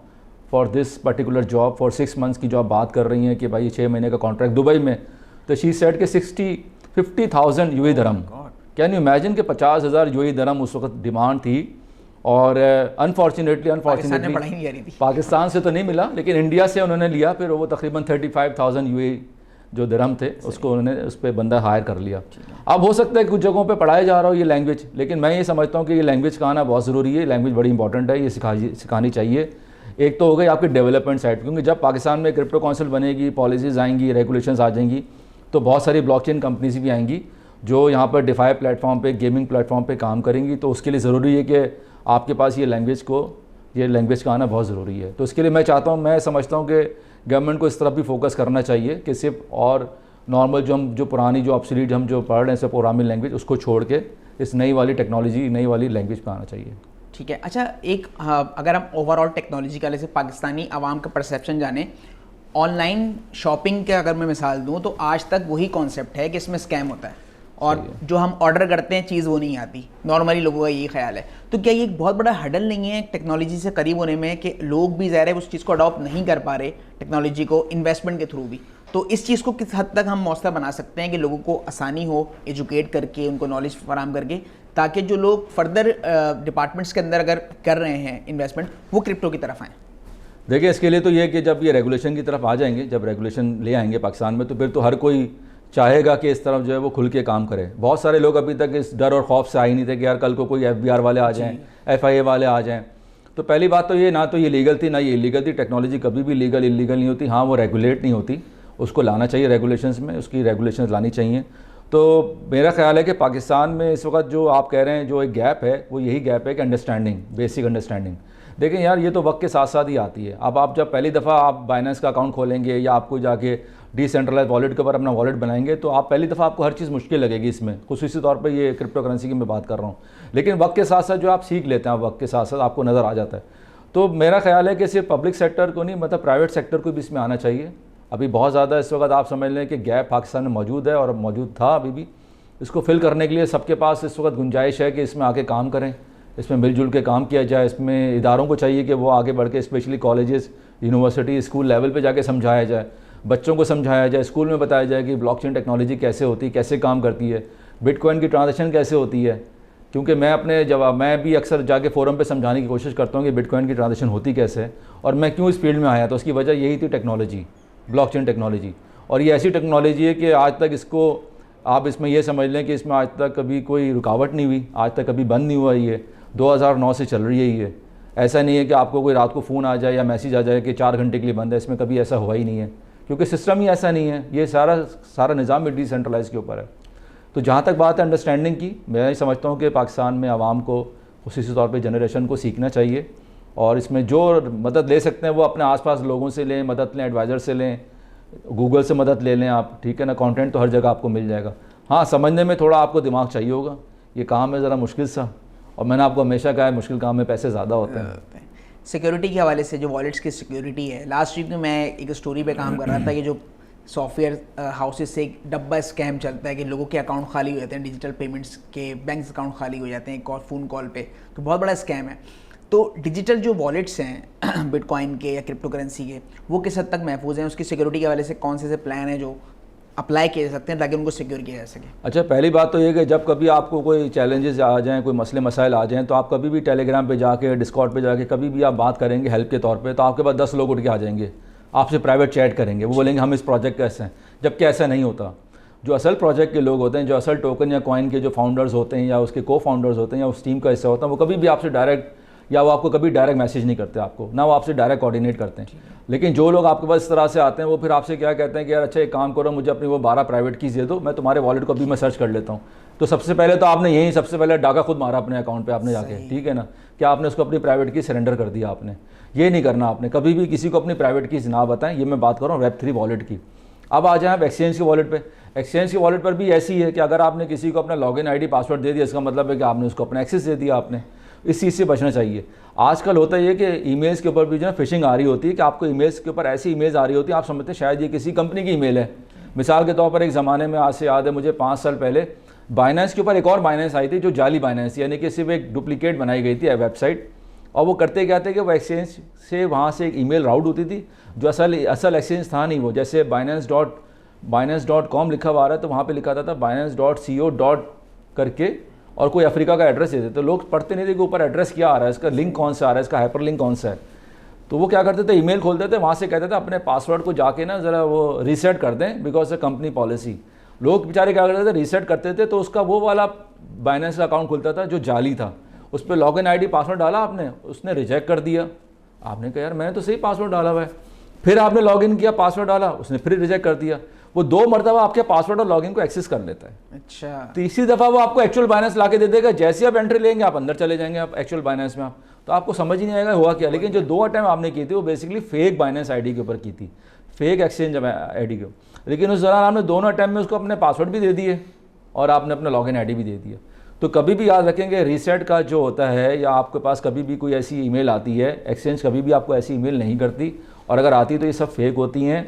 for this particular job for 6 months की जो आप बात कर रही हैं कि भाई 6 महीने का कॉन्ट्रैक्ट दुबई में। तो शी सेड के 50,000 UAE दरहम। कैन यू इमेजिन कि 50,000 UAE दरहम उस वक्त डिमांड थी। और अनफॉर्चुनेटली पाकिस्तान से तो नहीं मिला, लेकिन इंडिया से उन्होंने लिया, फिर वो तकरीबन 35,000 UAE जो दिरहम थे उसको उन्होंने उस पर बंदा हायर कर लिया। अब हो सकता है कुछ जगहों पे पढ़ाया जा रहा हो ये लैंग्वेज, लेकिन मैं ये समझता हूँ कि ये लैंग्वेज का आना बहुत ज़रूरी है। लैंग्वेज बड़ी इंपॉर्टेंट है, ये सिखानी चाहिए। एक तो हो गई आपकी डेवलपमेंट साइड, क्योंकि जब पाकिस्तान में क्रिप्टो काउंसिल बनेगी, पॉलिसीज़ आएंगी, रेगुलेशंस आ जाएंगी, तो बहुत सारी ब्लॉकचेन कंपनीज भी आएंगी जो यहाँ पर डिफाई प्लेटफॉर्म पे, गेमिंग प्लेटफॉर्म पे काम करेंगी। तो उसके लिए ज़रूरी है कि आपके पास ये लैंग्वेज का आना बहुत ज़रूरी है। तो इसके लिए मैं चाहता हूँ, मैं समझता हूँ कि गवर्नमेंट को इस तरफ भी फोकस करना चाहिए कि सिर्फ और नॉर्मल जो पुरानी जो ऑब्सोलीट हम जो पढ़ रहे हैं प्रोग्रामिंग लैंग्वेज, उसको छोड़ के इस नई वाली टेक्नोलॉजी, नई वाली लैंग्वेज पे आना चाहिए। ठीक है। अच्छा, अगर हम ओवरऑल टेक्नोलॉजी के से पाकिस्तानी आवाम का परसेप्शन जाने, ऑनलाइन शॉपिंग के अगर मैं मिसाल दूँ तो आज तक वही कॉन्सेप्ट है कि इसमें स्कैम होता है और जो हम ऑर्डर करते हैं चीज़ वो नहीं आती, नॉर्मली लोगों का यही ख्याल है। तो क्या ये एक बहुत बड़ा हडल नहीं है टेक्नोलॉजी से करीब होने में कि लोग भी ज़ाहिर है उस चीज़ को अडॉप्ट नहीं कर पा रहे टेक्नोलॉजी को इन्वेस्टमेंट के थ्रू भी? तो इस चीज़ को किस हद तक हम मौसर बना सकते हैं कि लोगों को आसानी हो एजुकेट करके, उनको नॉलेज फराहम करके, ताकि जो लोग फर्दर डिपार्टमेंट्स के अंदर अगर कर रहे हैं इन्वेस्टमेंट वो क्रिप्टो की तरफ आएँ? देखिए, इसके लिए तो ये कि जब ये रेगुलेशन की तरफ आ जाएंगे, जब रेगुलेशन ले आएंगे पाकिस्तान में, तो फिर तो हर कोई चाहेगा कि इस तरफ जो है वो खुल के काम करे। बहुत सारे लोग अभी तक इस डर और खौफ से आए नहीं थे कि यार कल को कोई FBR वाले आ जाएं, FIA वाले आ जाएं। तो पहली बात तो ये, ना तो ये लीगल थी ना ये इलीगल थी। टेक्नोलॉजी कभी भी लीगल इलीगल नहीं होती। हाँ, वो रेगुलेट नहीं होती, उसको लाना चाहिए रेगुलेशंस में, उसकी रेगुलेशंस लानी चाहिए। तो मेरा ख्याल है कि पाकिस्तान में इस वक्त जो आप कह रहे हैं जो एक गैप है, वो यही गैप है कि अंडरस्टैंडिंग, बेसिक अंडरस्टैंडिंग। देखें यार, ये तो वक्त के साथ साथ ही आती है। अब आप जब पहली दफ़ा आप बाइनेंस का अकाउंट खोलेंगे या आपको जाके डिसेंट्रलाइज वॉलेट के ऊपर अपना वॉलेट बनाएंगे, तो आप पहली दफ़ा आपको हर चीज़ मुश्किल लगेगी इसमें, खुसूसी तौर पे ये क्रिप्टो करेंसी की मैं बात कर रहा हूँ। लेकिन वक्त के साथ साथ जो आप सीख लेते हैं, आप वक्त के साथ साथ आपको नज़र आ जाता है। तो मेरा ख्याल है कि सिर्फ पब्लिक सेक्टर को नहीं, मतलब प्राइवेट सेक्टर को भी इसमें आना चाहिए। अभी बहुत ज़्यादा इस वक्त आप समझ लें कि गैप पाकिस्तान में मौजूद है और मौजूद था अभी भी। इसको फिल करने के लिए सबके पास इस वक्त गुंजाइश है कि इसमें आके काम करें, इसमें मिलजुल के काम किया जाए। इसमें इदारों को चाहिए कि वो आगे बढ़ के specially colleges, university, school level पे जाके समझाया जाए, बच्चों को समझाया जाए, स्कूल में बताया जाए कि ब्लॉकचेन टेक्नोलॉजी कैसे होती है, कैसे काम करती है, बिटकॉइन की ट्रांजैक्शन कैसे होती है। क्योंकि मैं भी अक्सर जाके फोरम पे समझाने की कोशिश करता हूँ कि बिटकॉइन की ट्रांजैक्शन होती कैसे है और मैं क्यों इस फील्ड में आया। तो उसकी वजह यही थी टेक्नोलॉजी, ब्लॉकचेन टेक्नोलॉजी। और ये ऐसी टेक्नोलॉजी है कि आज तक इसको आप इसमें ये समझ लें कि इसमें आज तक कभी कोई रुकावट नहीं हुई, आज तक कभी बंद नहीं हुआ। ये 2009 से चल रही है ये। ऐसा नहीं है कि आपको कोई रात को फ़ोन आ जाए या मैसेज आ जाए कि 4 घंटे के लिए बंद है, इसमें कभी ऐसा हुआ ही नहीं है, क्योंकि सिस्टम ही ऐसा नहीं है। ये सारा निज़ाम भी डिसेंट्रलाइज के ऊपर है। तो जहाँ तक बात है अंडरस्टैंडिंग की, मैं समझता हूँ कि पाकिस्तान में आवाम को, खुसूसी तौर पे जनरेशन को सीखना चाहिए और इसमें जो मदद ले सकते हैं वो अपने आसपास लोगों से लें, मदद लें, एडवाइज़र से लें, गूगल से मदद ले लें आप, ठीक है ना। कंटेंट तो हर जगह आपको मिल जाएगा। हाँ, समझने में थोड़ा आपको दिमाग चाहिए होगा, ये काम है ज़रा मुश्किल सा, और मैंने आपको हमेशा कहा है मुश्किल काम में पैसे ज़्यादा होते हैं। सिक्योरिटी के हवाले से जो वॉलेट्स की सिक्योरिटी है, लास्ट वीक में मैं एक स्टोरी पे काम कर रहा था कि जो सॉफ्टवेयर हाउसेस से एक डब्बा स्कैम चलता है कि लोगों के अकाउंट खाली हो जाते हैं, डिजिटल पेमेंट्स के बैंक अकाउंट खाली हो जाते हैं एक फ़ोन कॉल पे, तो बहुत बड़ा स्कैम है। तो डिजिटल जो वॉलेट्स हैं बिटकॉइन के या क्रिप्टो करेंसी के, वो किस हद तक महफूज हैं? उसकी सिक्योरिटी के हवाले से कौन से प्लान है जो अप्लाई किए जा सकते हैं ताकि उनको सिक्योर किया जा सके? अच्छा, पहली बात तो ये कि जब कभी आपको कोई चैलेंजेस आ जाएँ, कोई मसले मसाइल आ जाएँ, तो आप कभी भी टेलीग्राम पे जाके, डिस्कॉर्ड पे जाके कभी भी आप बात करेंगे हेल्प के तौर पे, तो आपके पास 10 लोग उठ के आ जाएंगे, आपसे प्राइवेट चैट करेंगे, वो बोलेंगे हम इस प्रोजेक्ट का ऐसे हैं। जबकि ऐसा नहीं होता। जो असल प्रोजेक्ट के लोग होते हैं, जो असल टोकन या कॉइन के जो फाउंडर्स होते हैं या उसके को फाउंडर्स होते हैं या उस टीम का हिस्सा होता है, वो कभी भी आपसे डायरेक्ट, या वो आपको कभी डायरेक्ट मैसेज नहीं करते आपको, ना वो आपसे डायरेक्ट कोऑर्डिनेट करते हैं। लेकिन जो लोग आपके पास इस तरह से आते हैं, वो फिर आपसे क्या कहते हैं कि यार अच्छा एक काम करो, मुझे अपनी वो 12 प्राइवेट कीज़ दे दो, मैं तुम्हारे वॉलेट को अभी मैं सर्च कर लेता हूँ। तो सबसे पहले तो आपने यही सबसे पहले डाका खुद मारा अपने अकाउंट पे आपने जाके, ठीक है ना, कि आपने उसको अपनी प्राइवेट की सरेंडर कर दिया। आपने ये नहीं करना, आपने कभी भी किसी को अपनी प्राइवेट कीज़ ना बताएं। ये मैं बात कर रहा हूँ Web3 वॉलेट की। अब आ जाए आप एक्सचेंज के वॉलेट पे। एक्सचेंज के वॉलेट पर भी ऐसी है कि अगर आपने किसी को अपना लॉगिन आईडी पासवर्ड दे दिया, इसका मतलब है कि आपने उसको अपना एक्सेस दे दिया। आपने इस चीज़ से बचना चाहिए। आजकल होता है ये कि ईमेल्स के ऊपर भी जो है फिशिंग आ रही होती है, कि आपको ईमेल्स के ऊपर ऐसी ईमेल्स आ रही होती है, आप समझते हैं शायद ये किसी कंपनी की ईमेल है। मिसाल के तौर पर एक ज़माने में, आज से याद है मुझे 5 साल पहले, बाइनेंस के ऊपर एक और बाइनेंस आई थी जो जाली बाइनेंस, यानी कि सिर्फ एक डुप्लीकेट बनाई गई थी वेबसाइट। और वो करते क्या थे कि वो एक्सचेंज से वहाँ से एक ईमेल राउट होती थी जो असल एक्सचेंज था नहीं वो। जैसे binance.com लिखा हुआ आ रहा है, तो वहाँ पे लिखा था binance.co. करके, और कोई अफ्रीका का एड्रेस देते। तो लोग पढ़ते नहीं थे कि ऊपर एड्रेस क्या आ रहा है, इसका लिंक कौन सा आ रहा है, इसका हाइपर लिंक कौन सा है। तो वो क्या करते थे, ईमेल खोलते थे, वहाँ से कहते थे अपने पासवर्ड को जाके ना ज़रा वो रीसेट कर दें, बिकॉज कंपनी पॉलिसी। लोग बेचारे क्या करते थे, रीसेट करते थे, तो उसका वो वाला बाइनेंस का अकाउंट खुलता था जो जाली था। उस पर लॉगिन आईडी पासवर्ड डाला आपने, उसने रिजेक्ट कर दिया। आपने कहा यार मैंने तो सही पासवर्ड डाला हुआ है। फिर आपने लॉगिन किया, पासवर्ड डाला, उसने फिर रिजेक्ट कर दिया। वो 2 मरतबा आपके पासवर्ड और लॉगिन को एक्सेस कर लेता है। अच्छा, तीसरी दफ़ा वो आपको एक्चुअल बाइनेंस ला के दे देगा। जैसे आप एंट्री लेंगे, आप अंदर चले जाएंगे, आप एक्चुअल बाइनेंस में, आप तो आपको समझ ही नहीं आएगा हुआ क्या। लेकिन जो 2 अटैम्प्ट आपने की थी वो बेसिकली फेक बाइनेंस आईडी के ऊपर की थी, फेक एक्सचेंज आईडी के। लेकिन उस दौरान आपने दोनों अटैम्प्ट में उसको अपने पासवर्ड भी दे दिए और आपने अपना लॉगिन आईडी भी दे दिया। तो कभी भी याद रखेंगे, रीसेट का जो होता है, या आपके पास कभी भी कोई ऐसी ईमेल आती है, एक्सचेंज कभी भी आपको ऐसी ईमेल नहीं करती, और अगर आती तो ये सब फेक होती हैं,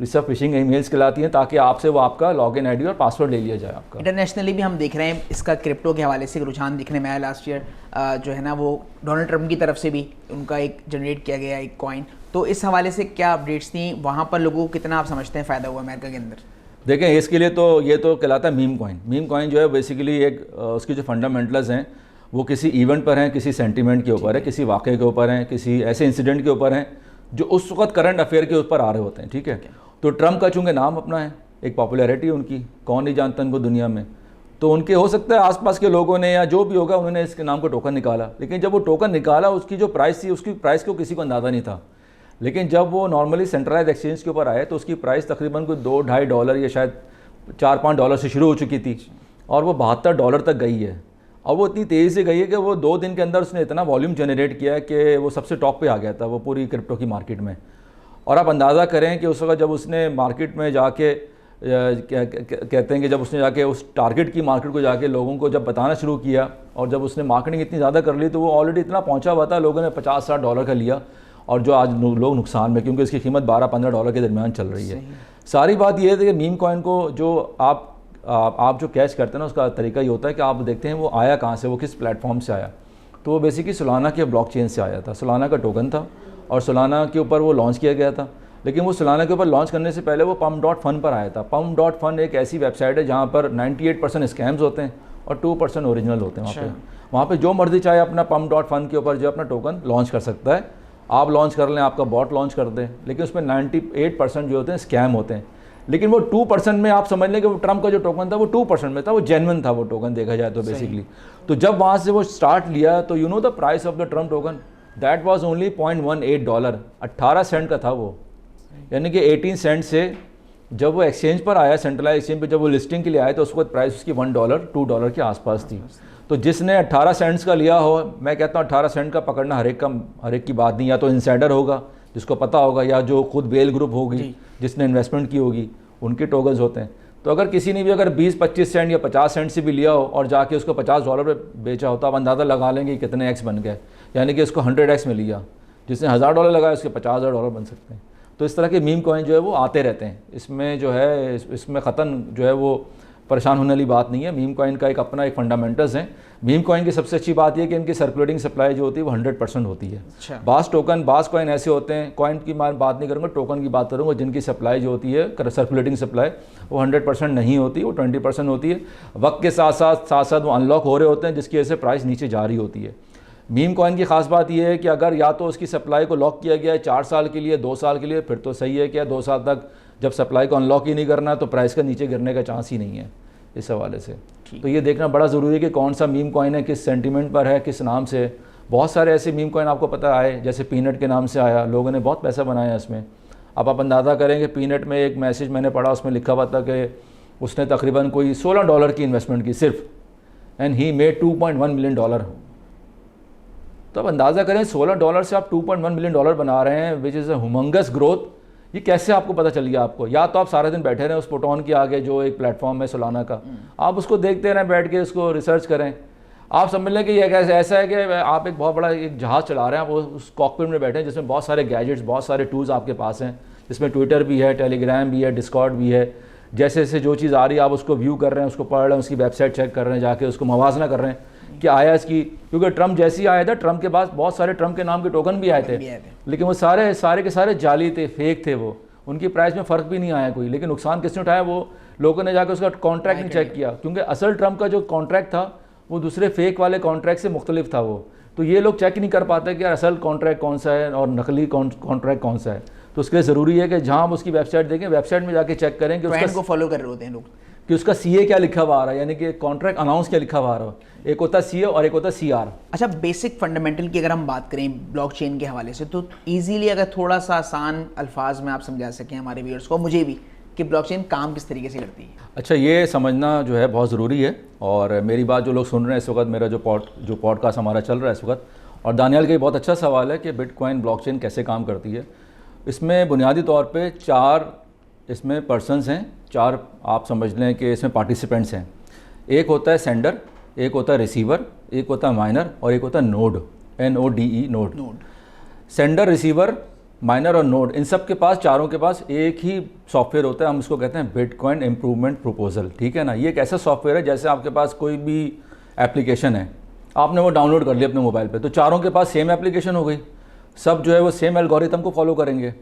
ये सब फिशिंग ईमेल्स कहलाती हैं, ताकि आपसे वो आपका लॉगिन आईडी और पासवर्ड ले लिया जाए आपका। इंटरनेशनली भी हम देख रहे हैं इसका क्रिप्टो के हवाले से एक रुझान दिखने में आया लास्ट ईयर, जो है ना, वो डोनाल्ड ट्रंप की तरफ से भी उनका एक जनरेट किया गया एक कॉइन। तो इस हवाले से क्या अपडेट्स थी वहाँ पर, लोगों को कितना आप समझते हैं फ़ायदा हुआ अमेरिका के अंदर? देखें, इसके लिए तो ये तो कहलाता है मीम कॉइन। मीम कॉइन जो है बेसिकली एक उसकी जो फंडामेंटल्स हैं वो किसी इवेंट पर हैं, किसी सेंटिमेंट के ऊपर है, किसी वाक़े के ऊपर हैं, किसी ऐसे इंसिडेंट के ऊपर हैं जो उस वक्त करंट अफेयर के ऊपर आ रहे होते हैं, ठीक है। तो ट्रंप का चूँकि नाम अपना है, एक पॉपुलैरिटी उनकी, कौन नहीं जानता उनको दुनिया में, तो उनके हो सकता है आसपास के लोगों ने या जो भी होगा उन्होंने इसके नाम को टोकन निकाला। लेकिन जब वो टोकन निकाला, उसकी जो प्राइस थी, उसकी प्राइस को किसी को अंदाज़ा नहीं था। लेकिन जब वो नॉर्मली सेंट्रलाइज एक्सचेंज के ऊपर आए तो उसकी प्राइस तकरीबन कोई $2-2.5 या शायद $4-5 से शुरू हो चुकी थी, और वो $72 तक गई है। और वो इतनी तेज़ी से गई है कि वो 2 दिन के अंदर उसने इतना वॉल्यूम जनरेट किया कि वो सबसे टॉप पे आ गया था वो पूरी क्रिप्टो की मार्केट में। और आप अंदाज़ा करें कि उस वक्त जब उसने मार्केट में जाके कहते हैं कि जब उसने जाके उस टारगेट की मार्केट को जाके लोगों को जब बताना शुरू किया और जब उसने मार्केटिंग इतनी ज़्यादा कर ली तो वो ऑलरेडी इतना पहुंचा हुआ था, लोगों ने $50-60 का लिया और जो आज लोग नुकसान में, क्योंकि इसकी कीमत $12-15 के दरमियान चल रही है। सारी बात ये है कि मीम कॉइन को जो आप जो कैच करते हैं ना, उसका तरीका ये होता है कि आप देखते हैं वो आया कहाँ से, वो किस प्लेटफॉर्म से आया। तो वो बेसिकली सोलाना के ब्लॉकचेन से आया था। सोलाना का टोकन था और सोलाना के ऊपर वो लॉन्च किया गया था, लेकिन वो सोलाना के ऊपर लॉन्च करने से पहले वो pump.fun पर आया था। pump.fun एक ऐसी वेबसाइट है जहाँ पर 98% स्कैम्स होते हैं और 2% ओरिजिनल होते हैं। वहाँ पे जो मर्जी चाहे अपना pump.fun के ऊपर जो अपना टोकन लॉन्च कर सकता है। आप लॉन्च कर लें, आपका बॉट लॉन्च कर दें, लेकिन उसमें 98% जो होते हैं स्कैम होते हैं। लेकिन वो 2% में आप समझ लें कि वो ट्रम्प का जो टोकन था वो 2% में था, वो जेन्युइन था वो टोकन देखा जाए तो बेसिकली। तो जब वहाँ से वो स्टार्ट लिया तो you know the price of the Trump token that was only $0.18, 18 cent का था वो। यानी कि 18 सेंट से जब वो एक्सचेंज पर आया, सेंट्रलाइज एक्सचेंज पे जब वो लिस्टिंग के लिए आया तो उसको प्राइस उसकी $1 $2 के आसपास थी। तो जिसने 18 सेंट्स का लिया हो, मैं कहता हूँ 18 सेंट का पकड़ना हर एक की बात नहीं, या तो इंसाइडर होगा जिसको पता होगा, या जो खुद बेल ग्रुप होगी जिसने इन्वेस्टमेंट की होगी, उनके टोकन्स होते हैं। तो अगर किसी ने भी अगर 20-25 सेंट या 50 सेंट से भी लिया हो और जाके उसको $50 पे बेचा हो तो आप अंदाज़ा लगा लेंगे कितने एक्स बन गए। यानी कि इसको 100x में लिया, जिसने $1000 लगाया उसके $50,000 बन सकते हैं। तो इस तरह के मीम कॉइन जो है वो आते रहते हैं। इसमें जो है इसमें ख़त्म जो है वो परेशान होने वाली बात नहीं है। मीम कॉइन का एक अपना एक फंडामेंटल्स है। मीम कॉइन की सबसे अच्छी बात यह कि इनकी सर्कुलेटिंग सप्लाई जो होती है वो 100% होती है। बास कॉइन ऐसे होते हैं, कॉइन की मैं बात नहीं करूँगा, टोकन की बात करूँगा, जिनकी सप्लाई जो होती है सर्कुलेटिंग सप्लाई वो 100% नहीं होती, वो 20% होती है। वक्त के साथ साथ वो अनलॉक हो रहे होते हैं, जिसकी वजह से प्राइस नीचे जा रही होती है। मीम कॉइन की खास बात यह है कि अगर या तो उसकी सप्लाई को लॉक किया गया है 4 साल के लिए, 2 साल के लिए, फिर तो सही है। क्या 2 साल तक जब सप्लाई को अनलॉक ही नहीं करना तो प्राइस का नीचे गिरने का चांस ही नहीं है इस हवाले से। तो ये देखना बड़ा ज़रूरी है कि कौन सा मीम कॉइन है, किस सेंटीमेंट पर है, किस नाम से। बहुत सारे ऐसे मीम कॉइन आपको पता आए, जैसे पीनट के नाम से आया, लोगों ने बहुत पैसा बनाया इसमें। अब आप अंदाज़ा करेंगे, पीनट में एक मैसेज मैंने पढ़ा, उसमें लिखा हुआ था कि उसने तकरीबन कोई $16 की इन्वेस्टमेंट की सिर्फ, एंड ही मेड $2.1 मिलियन। तो अब अंदाज़ा करें $16 से आप $2.1 मिलियन बना रहे हैं, which is a humongous growth. ये कैसे आपको पता चल गया आपको? या तो आप सारा दिन बैठे रहें उस पोटॉन के आगे जो एक प्लेटफॉर्म है सोलाना का, आप उसको देखते रहें बैठ के, उसको रिसर्च करें। आप समझ लें कि ये ऐसा है कि आप एक बहुत बड़ा एक जहाज़ चला रहे हैं, आप उस कॉकपिट में बैठे हैं जिसमें बहुत सारे गैजेट्स, बहुत सारे टूल्स आपके पास हैं, जिसमें ट्विटर भी है, टेलीग्राम भी है, डिस्कॉर्ड भी है। जैसे जैसे जो चीज़ आ रही है आप उसको व्यू कर रहे हैं, उसको पढ़ रहे हैं, उसकी वेबसाइट चेक कर रहे हैं, जाके उसको मवाजना कर रहे हैं कि आया इसकी, क्योंकि ट्रम्प जैसे ही आया था, ट्रम्प के पास बहुत सारे ट्रम्प के नाम के टोकन भी आए थे, लेकिन वो सारे के सारे जाली थे, फेक थे, वो उनकी प्राइस में फ़र्क भी नहीं आया कोई। लेकिन नुकसान किसने उठाया? वो लोगों ने जाकर उसका कॉन्ट्रैक्ट नहीं चेक किया, क्योंकि असल ट्रम्प का जो कॉन्ट्रैक्ट था वो दूसरे फेक वाले कॉन्ट्रैक्ट से मुख्तलिफ था वो। तो ये लोग चेक नहीं कर पाते कि असल कॉन्ट्रैक्ट कौन सा है और नकली कॉन्ट्रैक्ट कौन सा है। तो उसके लिए ज़रूरी है कि जहाँ हम उसकी वेबसाइट देखें, वेबसाइट में जाके चेक करें कि उसको फॉलो कर रहे होते हैं लोग, कि उसका CA क्या लिखा हुआ आ रहा है, यानी कि कॉन्ट्रैक्ट अनाउंस क्या लिखा हुआ आ रहा है। एक होता है CA और एक होता है CR। अच्छा, बेसिक फंडामेंटल की अगर हम बात करें ब्लॉकचेन के हवाले से, तो इजीली अगर थोड़ा सा आसान अल्फाज में आप समझा सकें हमारे व्यूअर्स को, मुझे भी, कि ब्लॉकचेन काम किस तरीके से करती है। अच्छा, ये समझना जो है बहुत ज़रूरी है। और मेरी बात जो लोग सुन रहे हैं इस वक्त, मेरा जो पॉडकास्ट हमारा चल रहा है इस वक्त, और दानियाल का बहुत अच्छा सवाल है कि बिटकॉइन ब्लॉकचेन कैसे काम करती है। इसमें बुनियादी तौर पे 4 इसमें पर्सन्स हैं, 4 आप समझ लें कि इसमें पार्टिसिपेंट्स हैं। एक होता है सेंडर, एक होता है रिसीवर, एक होता है माइनर और एक होता है node, NODE, node. Sender, receiver, minor और नोड, इन सब के पास, चारों के पास एक ही सॉफ्टवेयर होता है, हम इसको कहते हैं बिटकॉइन इम्प्रूवमेंट प्रपोजल। ठीक है ना? ये एक ऐसा सॉफ्टवेयर है जैसे आपके पास कोई भी एप्लीकेशन है, आपने वो डाउनलोड कर लिया अपने मोबाइल पे, तो चारों के पास सेम एप्लीकेशन हो गई, सब जो है वो सेम एल्गोरिथम को फॉलो करेंगे।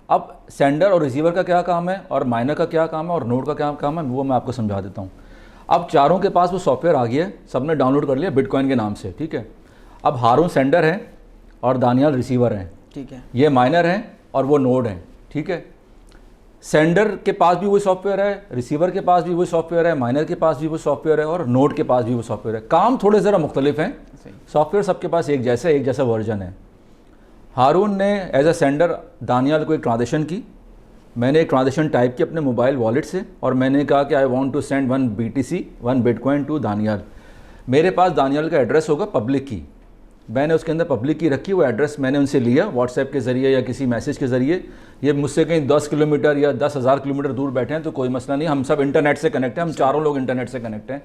अब सेंडर और रिसीवर का क्या काम है और माइनर का क्या काम है और नोड का क्या काम है, वो मैं आपको समझा देता हूँ। अब चारों के पास वो सॉफ्टवेयर आ गया है, सबने डाउनलोड कर लिया बिटकॉइन के नाम से। ठीक है, अब हारून सेंडर है और दानियाल रिसीवर हैं। ठीक है, ये माइनर हैं और वो नोड हैं। ठीक है, सेंडर के पास भी वही सॉफ्टवेयर है, रिसीवर के पास भी वही सॉफ्टवेयर है, माइनर के पास भी वो सॉफ्टवेयर है और नोड के पास भी वो सॉफ्टवेयर है। काम थोड़े ज़रा मुख्तलिफ हैं, सॉफ्टवेयर सबके पास एक जैसा वर्जन है। हारून ने एज अ सेंडर दानियाल को एक ट्रांजेक्शन की, मैंने एक ट्रांजेक्शन टाइप की अपने मोबाइल वॉलेट से और मैंने कहा कि I want to send 1 BTC 1 bitcoin to Daniyal. मेरे पास दानियाल का एड्रेस होगा पब्लिक की, मैंने उसके अंदर पब्लिक की रखी, वो एड्रेस मैंने उनसे लिया व्हाट्सएप के ज़रिए या किसी मैसेज के ज़रिए। ये मुझसे कहीं 10 किलोमीटर या 10,000 किलोमीटर दूर बैठे हैं तो कोई मसला नहीं, हम सब इंटरनेट से कनेक्ट हैं, हम चारों लोग इंटरनेट से कनेक्ट हैं।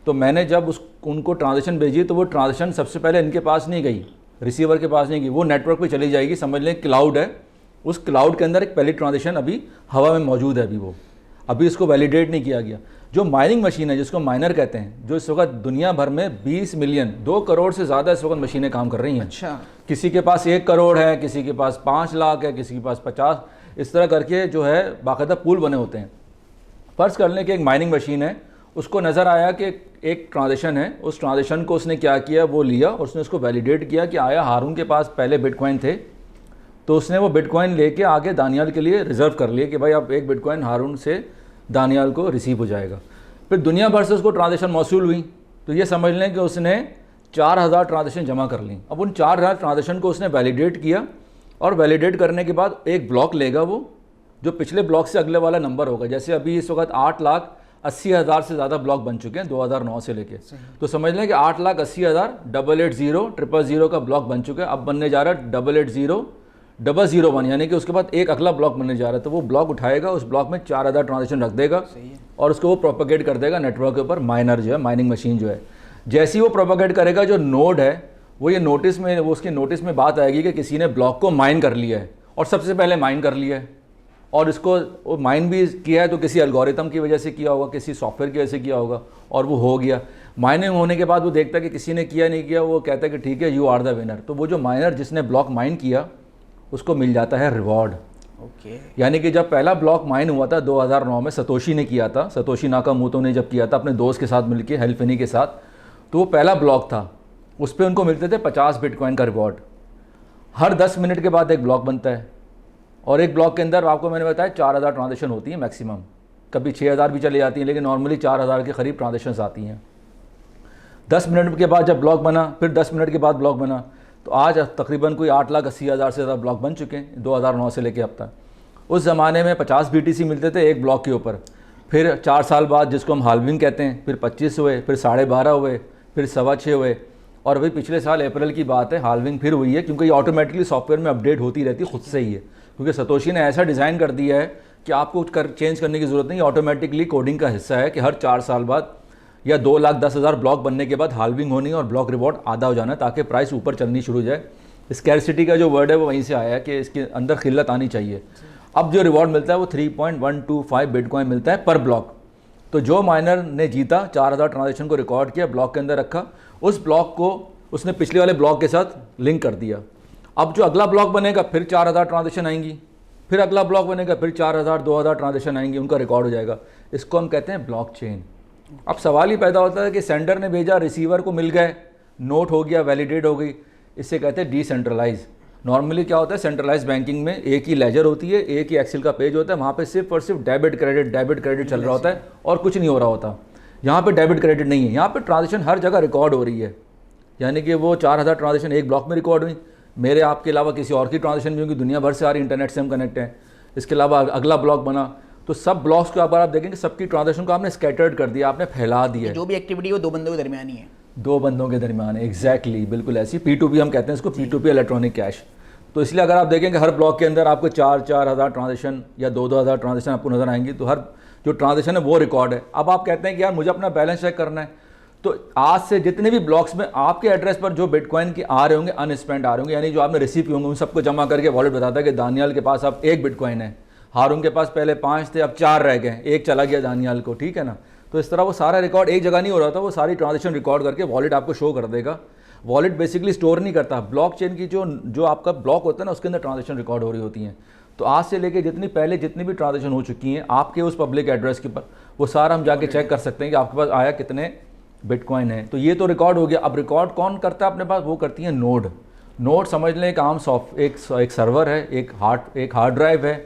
तो मैंने जब उनको ट्रांजेक्शन भेजी तो वो ट्रांजेक्शन सबसे पहले इनके पास नहीं गई, रिसीवर के पास नहीं गई, वो नेटवर्क पे चली जाएगी। समझ लें क्लाउड है, उस क्लाउड के अंदर एक पहली ट्रांजेक्शन अभी हवा में मौजूद है, अभी इसको वैलिडेट नहीं किया गया। जो माइनिंग मशीन है, जिसको माइनर कहते हैं, जो इस वक्त दुनिया भर में 20 मिलियन 2 करोड़ से ज़्यादा इस वक्त मशीनें काम कर रही हैं। अच्छा। किसी के पास 1 करोड़ है, किसी के पास 5 लाख है, किसी के पास 50, इस तरह करके जो है बाकायदा पूल बने होते हैं। फ़र्ज़ कर लें कि एक माइनिंग मशीन है, उसको नज़र आया कि एक ट्रांजेक्शन है, उस ट्रांजेक्शन को उसने क्या किया, वो लिया और उसने उसको वैलिडेट किया कि आया हारून के पास पहले बिटकॉइन थे, तो उसने वो बिटकॉइन लेके आगे दानियाल के लिए रिज़र्व कर लिए कि भाई अब एक बिटकॉइन हारून से दानियाल को रिसीव हो जाएगा। फिर दुनिया भर से उसको ट्रांजेक्शन मौसूल हुई, तो ये समझ लें कि उसने 4000 ट्रांजेक्शन जमा कर ली। अब उन 4000 ट्रांजेक्शन को उसने वैलिडेट किया और वैलिडेट करने के बाद एक ब्लॉक लेगा वो, जो पिछले ब्लॉक से अगले वाला नंबर होगा। जैसे अभी इस वक्त 8,80,000 से ज़्यादा ब्लॉक बन चुके हैं 2009 से लेके, तो समझ लें कि 8,80,000 880,000 का ब्लॉक बन चुका है। अब बनने जा रहा है 880,001, यानी कि उसके बाद एक अगला ब्लॉक बनने जा रहा है। तो वो ब्लॉक उठाएगा, उस ब्लॉक में 4000 ट्रांजेक्शन रख देगा और उसको वो प्रोपेगेट कर देगा नेटवर्क के ऊपर। माइनर जो है, माइनिंग मशीन जो है, जैसे ही वो प्रोपेगेट करेगा, जो नोड है वो ये नोटिस में, वो उसके नोटिस में बात आएगी कि किसी ने ब्लॉक को माइन कर लिया है और सबसे पहले माइन कर लिया है, और इसको वो माइन भी किया है तो किसी एल्गोरिथम की वजह से किया होगा, किसी सॉफ्टवेयर की वजह से किया होगा, और वो हो गया। माइनिंग होने के बाद वो देखता है कि किसी ने किया नहीं किया, वो कहता है कि ठीक है, यू आर द विनर। तो वो जो माइनर जिसने ब्लॉक माइन किया उसको मिल जाता है रिवॉर्ड। ओके। यानी कि जब पहला ब्लॉक माइन हुआ था 2009 में, सतोशी ने किया था, सतोशी नाकामोटो ने जब किया था अपने दोस्त के साथ मिलकर, हेल्फिनी के साथ, तो वो पहला ब्लॉक था, उस पर उनको मिलते थे 50 बिटकॉइन का रिवॉर्ड। हर 10 मिनट के बाद एक ब्लॉक बनता है, और एक ब्लॉक के अंदर आपको मैंने बताया 4000 ट्रांजेक्शन होती हैं मैक्सिमम, कभी 6000 भी चली जाती हैं, लेकिन नॉर्मली 4000 के करीब ट्रांजेक्शन्स आती हैं। 10 मिनट के बाद जब ब्लॉक बना, फिर 10 मिनट के बाद ब्लॉक बना, तो आज तकरीबन कोई 8,80,000 से ज़्यादा ब्लॉक बन चुके हैं 2009 से लेके अब तक। उस ज़माने में 50 BTC मिलते थे एक ब्लॉक के ऊपर। फिर 4 साल बाद, जिसको हम हाल्विंग कहते हैं, फिर 25 हुए, फिर 12.5 हुए, फिर 6.25 हुए, और अभी पिछले साल अप्रैल की बात है हाल्विंग फिर हुई है, क्योंकि ये ऑटोमेटिकली सॉफ्टवेयर में अपडेट होती रहती है, खुद से ही है, क्योंकि सतोशी ने ऐसा डिज़ाइन कर दिया है कि आपको चेंज करने की ज़रूरत नहीं, ऑटोमेटिकली कोडिंग का हिस्सा है कि हर 4 साल बाद या 2,10,000 ब्लॉक बनने के बाद हाल्विंग होनी है और ब्लॉक रिवॉर्ड आधा हो जाना है, ताकि प्राइस ऊपर चलनी शुरू हो जाए। स्कैरसिटी का जो वर्ड है वो वहीं से आया है कि इसके अंदर खिल्लत आनी चाहिए। अब जो रिवॉर्ड मिलता है वो 3.125 बिटकॉइन मिलता है पर ब्लॉक। तो जो माइनर ने जीता, 4000 ट्रांजेक्शन को रिकॉर्ड किया, ब्लॉक के अंदर रखा, उस ब्लॉक को उसने पिछले वाले ब्लॉक के साथ लिंक कर दिया। अब जो अगला ब्लॉक बनेगा फिर 4000 ट्रांजेक्शन आएंगी, फिर अगला ब्लॉक बनेगा फिर 4000 2000 ट्रांजेक्शन आएंगी, उनका रिकॉर्ड हो जाएगा। इसको हम कहते हैं ब्लॉकचेन। अब सवाल ही पैदा होता है कि सेंडर ने भेजा, रिसीवर को मिल गए, नोट हो गया, वैलिडेट हो गई, इससे कहते हैं डिसेंट्रलाइज। नॉर्मली क्या होता है, सेंट्रलाइज बैंकिंग में एक ही लेजर होती है, एक ही एक्सेल का पेज होता है, वहाँ पे सिर्फ और सिर्फ डेबिट क्रेडिट चल रहा होता है और कुछ नहीं हो रहा होता। यहाँ पे डेबिट क्रेडिट नहीं है, यहाँ पे ट्रांजेक्शन हर जगह रिकॉर्ड हो रही है। यानी कि वो 4000 ट्रांजेक्शन एक ब्लॉक में रिकॉर्ड हुई, मेरे आपके अलावा किसी और की ट्रांजेक्शन भी होंगी, दुनिया भर से आ रही, इंटरनेट से हम कनेक्ट हैं। इसके अलावा अगला ब्लॉक बना, तो सब ब्लॉक्स को अगर आप देखेंगे सबकी ट्रांजेक्शन को आपने स्कैटर्ड कर दिया, आपने फैला दिया। जो भी एक्टिविटी हो 2 बंदों के दरमियान ही है, 2 बंदों के दरमियान है, एग्जैक्टली, बिल्कुल ऐसी। P2P हम कहते हैं इसको, P2P इलेक्ट्रॉनिक कैश। तो इसलिए अगर आप देखेंगे हर ब्लॉक के अंदर आपको 4,000 ट्रांजेक्शन या 2,000 ट्रांजेक्शन आपको नजर आएंगी, तो हर जो ट्रांजेक्शन है वो रिकॉर्ड है। अब आप कहते हैं कि यार मुझे अपना बैलेंस चेक करना है, तो आज से जितने भी ब्लॉक्स में आपके एड्रेस पर जो बिटकॉइन के आ रहे होंगे, अनस्पेंड आ रहे होंगे, यानी जो आपने रिसीव किए होंगे, उन सबको जमा करके वॉलेट बताता है कि दानियाल के पास अब 1 बिटकॉइन है, हारून के पास पहले 5 थे, अब 4 रह गए, 1 चला गया दानियाल को, ठीक है ना। तो इस तरह वो सारा रिकॉर्ड एक जगह नहीं हो रहा था, वो सारी ट्रांजेक्शन रिकॉर्ड करके वॉलेट आपको शो कर देगा। वॉलेट बेसिकली स्टोर नहीं करता, ब्लॉकचेन की जो आपका ब्लॉक होता है ना, उसके अंदर ट्रांजेक्शन रिकॉर्ड हो रही होती हैं। तो आज से लेके जितनी भी ट्रांजेक्शन हो चुकी हैं आपके उस पब्लिक एड्रेस के पर, वो सारा हम जाके चेक कर सकते हैं कि आपके पास आया कितने बिटकॉइन है। तो ये तो रिकॉर्ड हो गया। अब रिकॉर्ड कौन करता है अपने पास, वो करती है नोड। नोड समझ लें एक आम एक सर्वर है, एक हार्ड ड्राइव है,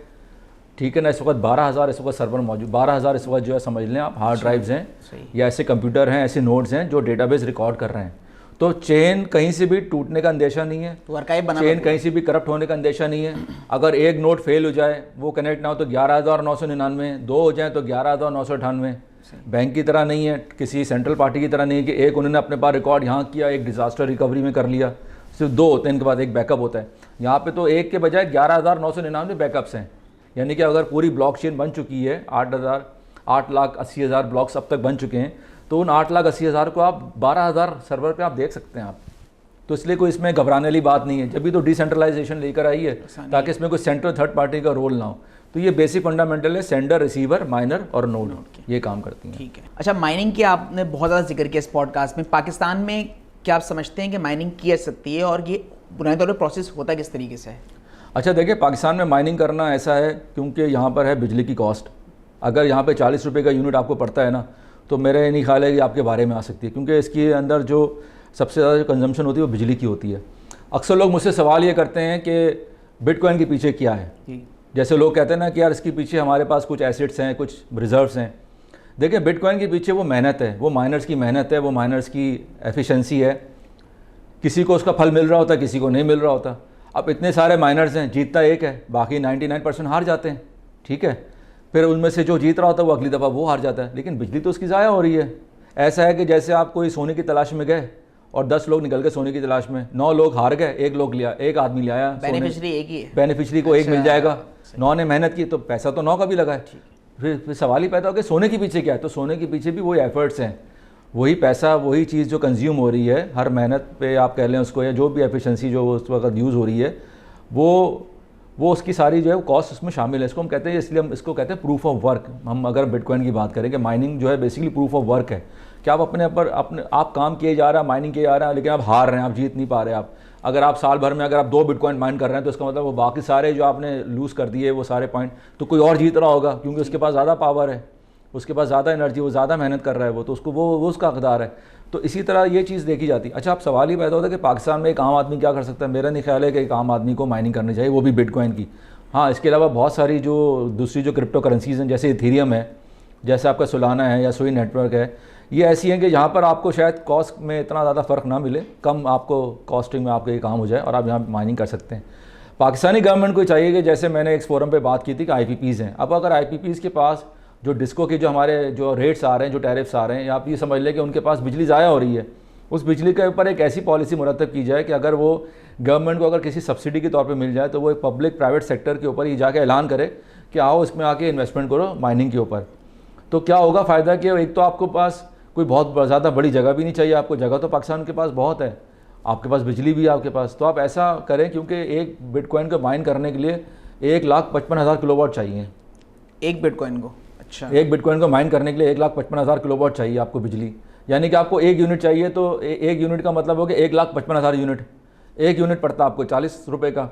ठीक है ना। इस वक्त 12,000 इस वक्त सर्वर मौजूद, 12,000 इस वक्त जो है समझ लें आप हार्ड ड्राइव्स हैं या ऐसे कंप्यूटर हैं, ऐसे नोड्स हैं जो डेटाबेस रिकॉर्ड कर रहे हैं। तो चेन कहीं से भी टूटने का अंदेशा नहीं है, तो आर्काइव बना चेन कहीं से भी करप्ट होने का अंदेशा नहीं है। अगर एक नोट फेल हो जाए, वो कनेक्ट ना हो तो 11,999, 2 हो जाए तो 11,998। बैंक की तरह नहीं है, किसी सेंट्रल पार्टी की तरह नहीं है कि एक उन्होंने अपने पास रिकॉर्ड यहाँ किया, एक डिजास्टर रिकवरी में कर लिया, सिर्फ 2 होते हैं, इनके बाद एक बैकअप होता है। यहाँ पे तो एक के बजाय 11,999 बैकअप्स हैं। यानी कि अगर पूरी ब्लॉकचेन बन चुकी है, 8,80,000 ब्लॉक्स अब तक बन चुके हैं, तो उन 8,80,000 को आप 12,000 सर्वर पे आप देख सकते हैं आप। तो इसलिए कोई इसमें घबराने वाली बात नहीं है, जब भी तो डिसेंट्रलाइजेशन लेकर आई है ताकि इसमें कोई सेंट्रल थर्ड पार्टी का रोल ना हो। तो ये बेसिक फंडामेंटल है, सेंडर, रिसीवर, माइनर और नोड, ये काम करती हैं। ठीक है। अच्छा, माइनिंग की आपने बहुत ज़्यादा जिक्र किया इस पॉडकास्ट में। पाकिस्तान में क्या आप समझते हैं कि माइनिंग की जा सकती है, और ये बुनियादी तौर पर प्रोसेस होता किस तरीके से है? अच्छा देखिए, पाकिस्तान में माइनिंग करना ऐसा है क्योंकि यहाँ पर है बिजली की कॉस्ट। अगर यहाँ पे 40 रुपये का यूनिट आपको पड़ता है ना, तो मेरे नहीं ख्याल है कि आपके बारे में आ सकती है, क्योंकि इसके अंदर जो सबसे ज़्यादा जो कंजम्पशन होती है वो बिजली की होती है। अक्सर लोग मुझसे सवाल ये करते हैं कि बिटकॉइन के पीछे क्या है। जैसे लोग कहते हैं ना कि यार इसके पीछे हमारे पास कुछ एसेट्स हैं, कुछ रिजर्व्स हैं। देखिए, बिटकॉइन के पीछे वो मेहनत है, वो माइनर्स की मेहनत है, वो माइनर्स की एफिशिएंसी है। किसी को उसका फल मिल रहा होता है, किसी को नहीं मिल रहा होता। अब इतने सारे माइनर्स हैं, जीतता एक है, बाकी 99% हार जाते हैं। ठीक है, फिर उनमें से जो जीत रहा होता है वो अगली दफ़ा वो हार जाता है, लेकिन बिजली तो उसकी ज़ाया हो रही है। ऐसा है कि जैसे आप कोई सोने की तलाश में गए और 10 लोग निकल गए सोने की तलाश में, 9 लोग हार गए, एक आदमी ले आया, बेनिफिशियरी एक ही है, बेनिफिशियरी को एक मिल जाएगा। 9 ने मेहनत की तो पैसा तो 9 का भी लगा है। फिर सवाल ही पैदा हो कि सोने के पीछे क्या है, तो सोने के पीछे भी वही एफर्ट्स हैं, वही पैसा, वही चीज़ जो कंज्यूम हो रही है हर मेहनत पे आप कह लें उसको, या जो भी एफिशिएंसी जो उस वक्त यूज़ हो रही है, वो उसकी सारी जो है कॉस्ट उसमें शामिल है। इसको हम कहते हैं, इसलिए हम इसको कहते हैं प्रूफ ऑफ वर्क। हम अगर बिटकॉइन की बात करें कि माइनिंग जो है बेसिकली प्रूफ ऑफ वर्क है कि आप आप काम किए जा रहे हैं, माइनिंग किए जा रहे हैं, लेकिन आप हार रहे हैं, आप जीत नहीं पा रहे। आप अगर आप साल भर में अगर आप 2 बिटकॉइन माइन कर रहे हैं, तो इसका मतलब वो बाकी सारे जो आपने लूज़ कर दिए वो सारे पॉइंट तो कोई और जीत रहा होगा, क्योंकि उसके पास ज़्यादा पावर है, उसके पास ज़्यादा एनर्जी, वो ज़्यादा मेहनत कर रहा है, वो तो उसको वो उसका हकदार है। तो इसी तरह ये चीज़ देखी जाती है। अच्छा, अब सवाल ही पैदा होता है कि पाकिस्तान में एक आम आदमी क्या कर सकता है। मेरा नहीं ख्याल है कि एक आम आदमी को माइनिंग करनी चाहिए, वो भी बिटकॉइन की। हाँ, इसके अलावा बहुत सारी जो दूसरी जो क्रिप्टो करेंसीज हैं, जैसे इथेरियम है, जैसे आपका सोलाना है या सोई नेटवर्क है, ये ऐसी हैं कि यहाँ पर आपको शायद कॉस्ट में इतना ज़्यादा फ़र्क ना मिले, कम आपको कॉस्टिंग में आपका ये काम हो जाए और आप यहाँ माइनिंग कर सकते हैं। पाकिस्तानी गवर्नमेंट को चाहिए कि जैसे मैंने एक फोरम पे बात की थी कि IPPs हैं, अब अगर IPPs के पास जो डिस्को के जो हमारे जो रेट्स आ रहे हैं, जो टैरिफ्स आ रहे हैं, या आप ये समझ लें कि उनके पास बिजली ज़ाया हो रही है, उस बिजली के ऊपर एक ऐसी पॉलिसी मुरतब की जाए कि अगर वो गवर्नमेंट को अगर किसी सब्सिडी के तौर पे मिल जाए, तो वो एक पब्लिक प्राइवेट सेक्टर के ऊपर ये जाके ऐलान करे कि आओ इसमें आके इन्वेस्टमेंट करो माइनिंग के ऊपर। तो क्या होगा फ़ायदा कि एक तो आपको पास कोई बहुत ज़्यादा बड़ी जगह भी नहीं चाहिए, आपको जगह तो पाकिस्तान के पास बहुत है, आपके पास बिजली भी है आपके पास, तो आप ऐसा करें, क्योंकि एक बिटकॉइन को माइन करने के लिए 1,55,000 किलोवाट चाहिए। एक बिटकॉइन को? अच्छा, एक बिटकॉइन को माइन करने के लिए 1,55,000 किलोवाट चाहिए आपको बिजली। यानी कि आपको एक यूनिट चाहिए, तो एक यूनिट का मतलब हो कि 1,55,000 यूनिट, एक यूनिट पड़ता है आपको 40 रुपये का,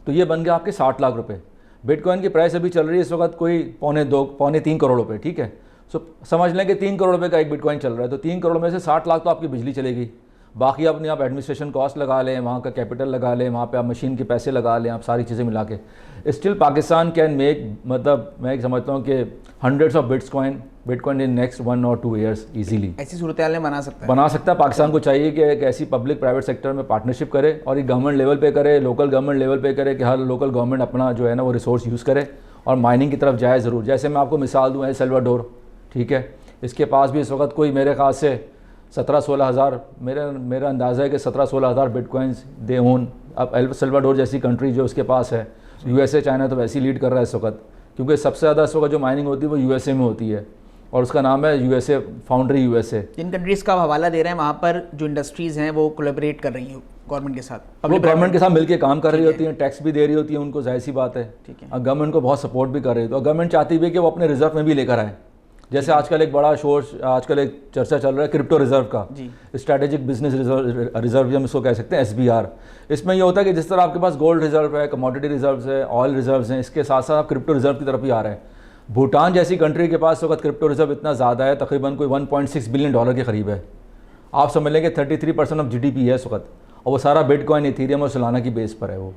तो ये बन गया आपके 60 लाख रुपए। बिटकॉइन की प्राइस अभी चल रही है इस वक्त कोई पौने 3 करोड़ रुपए। ठीक है, सो समझ लें कि 3 करोड़ रुपए का एक बिटकॉइन चल रहा है, तो 3 करोड़ में से 60 लाख तो आपकी बिजली चलेगी, बाकी अपने आप एडमिनिस्ट्रेशन कॉस्ट लगा लें, वहाँ का कैपिटल लगा लें, वहाँ पे आप मशीन के पैसे लगा लें, आप सारी चीज़ें मिला के स्टिल पाकिस्तान कैन मेक, मतलब मैं समझता हूँ कि hundreds of bitcoin in next 1 or 2 years easily. ऐसी सूरत हाल बना सकता है। पाकिस्तान को चाहिए कि एक ऐसी पब्लिक प्राइवेट सेक्टर में पार्टनरशिप करे, और ये गवर्नमेंट लेवल पे करे, लोकल गवर्नमेंट लेवल पे करे, कि हर लोकल गवर्नमेंट अपना जो है ना वो रिसोर्स यूज़ करे और माइनिंग की तरफ जाए ज़रूर। जैसे मैं आपको मिसाल दूँ, एल सल्वाडोर, ठीक है, इसके पास भी इस वक्त कोई मेरे ख्याल से 17-16 हज़ार, मेरा अंदाज़ा है कि 17-16 हज़ार बिटकॉइंस दे ओन। अब एल सल्वाडोर जैसी कंट्री जो उसके पास है, USA चाइना तो वैसे ही लीड कर रहा है इस वक्त, क्योंकि सबसे ज़्यादा इस वक्त जो माइनिंग होती है वो USA में होती है, और उसका नाम है USA फाउंड्री USA। जिन कंट्रीज़ का हवाला दे रहे हैं वहाँ पर जो इंडस्ट्रीज़ हैं वो कोलैबोरेट कर रही हैं गवर्नमेंट के साथ, वो गवर्नमेंट के साथ मिलकर काम कर रही होती हैं, टैक्स भी दे रही होती है उनको, जाहिर सी बात है। ठीक है, और गवर्नमेंट को बहुत सपोर्ट भी कर रही है, तो गवर्नमेंट चाहती भी है कि वो अपने रिजर्व में भी लेकर आए। जैसे आजकल एक बड़ा आजकल एक चर्चा चल रहा है क्रिप्टो रिजर्व का, स्ट्रैटेजिक बिजनेस रिजर्व हम इसको कह सकते हैं, SBR। इसमें ये होता है कि जिस तरह आपके पास गोल्ड रिजर्व है, कमोडिटी रिजर्व है, ऑयल रिजर्व हैं, इसके साथ साथ आप क्रिप्टो रिजर्व की तरफ ही आ रहे हैं। भूटान जैसी कंट्री के पास इस वक्त क्रिप्टो रिजर्व इतना ज़्यादा है, तकरीबन कोई $1.6 बिलियन के करीब है। आप समझ लेंगे 33% ऑफ GDP है इस वक्त, और वो सारा बिटकॉइन, इथेरियम और सोलाना की बेस पर है वो।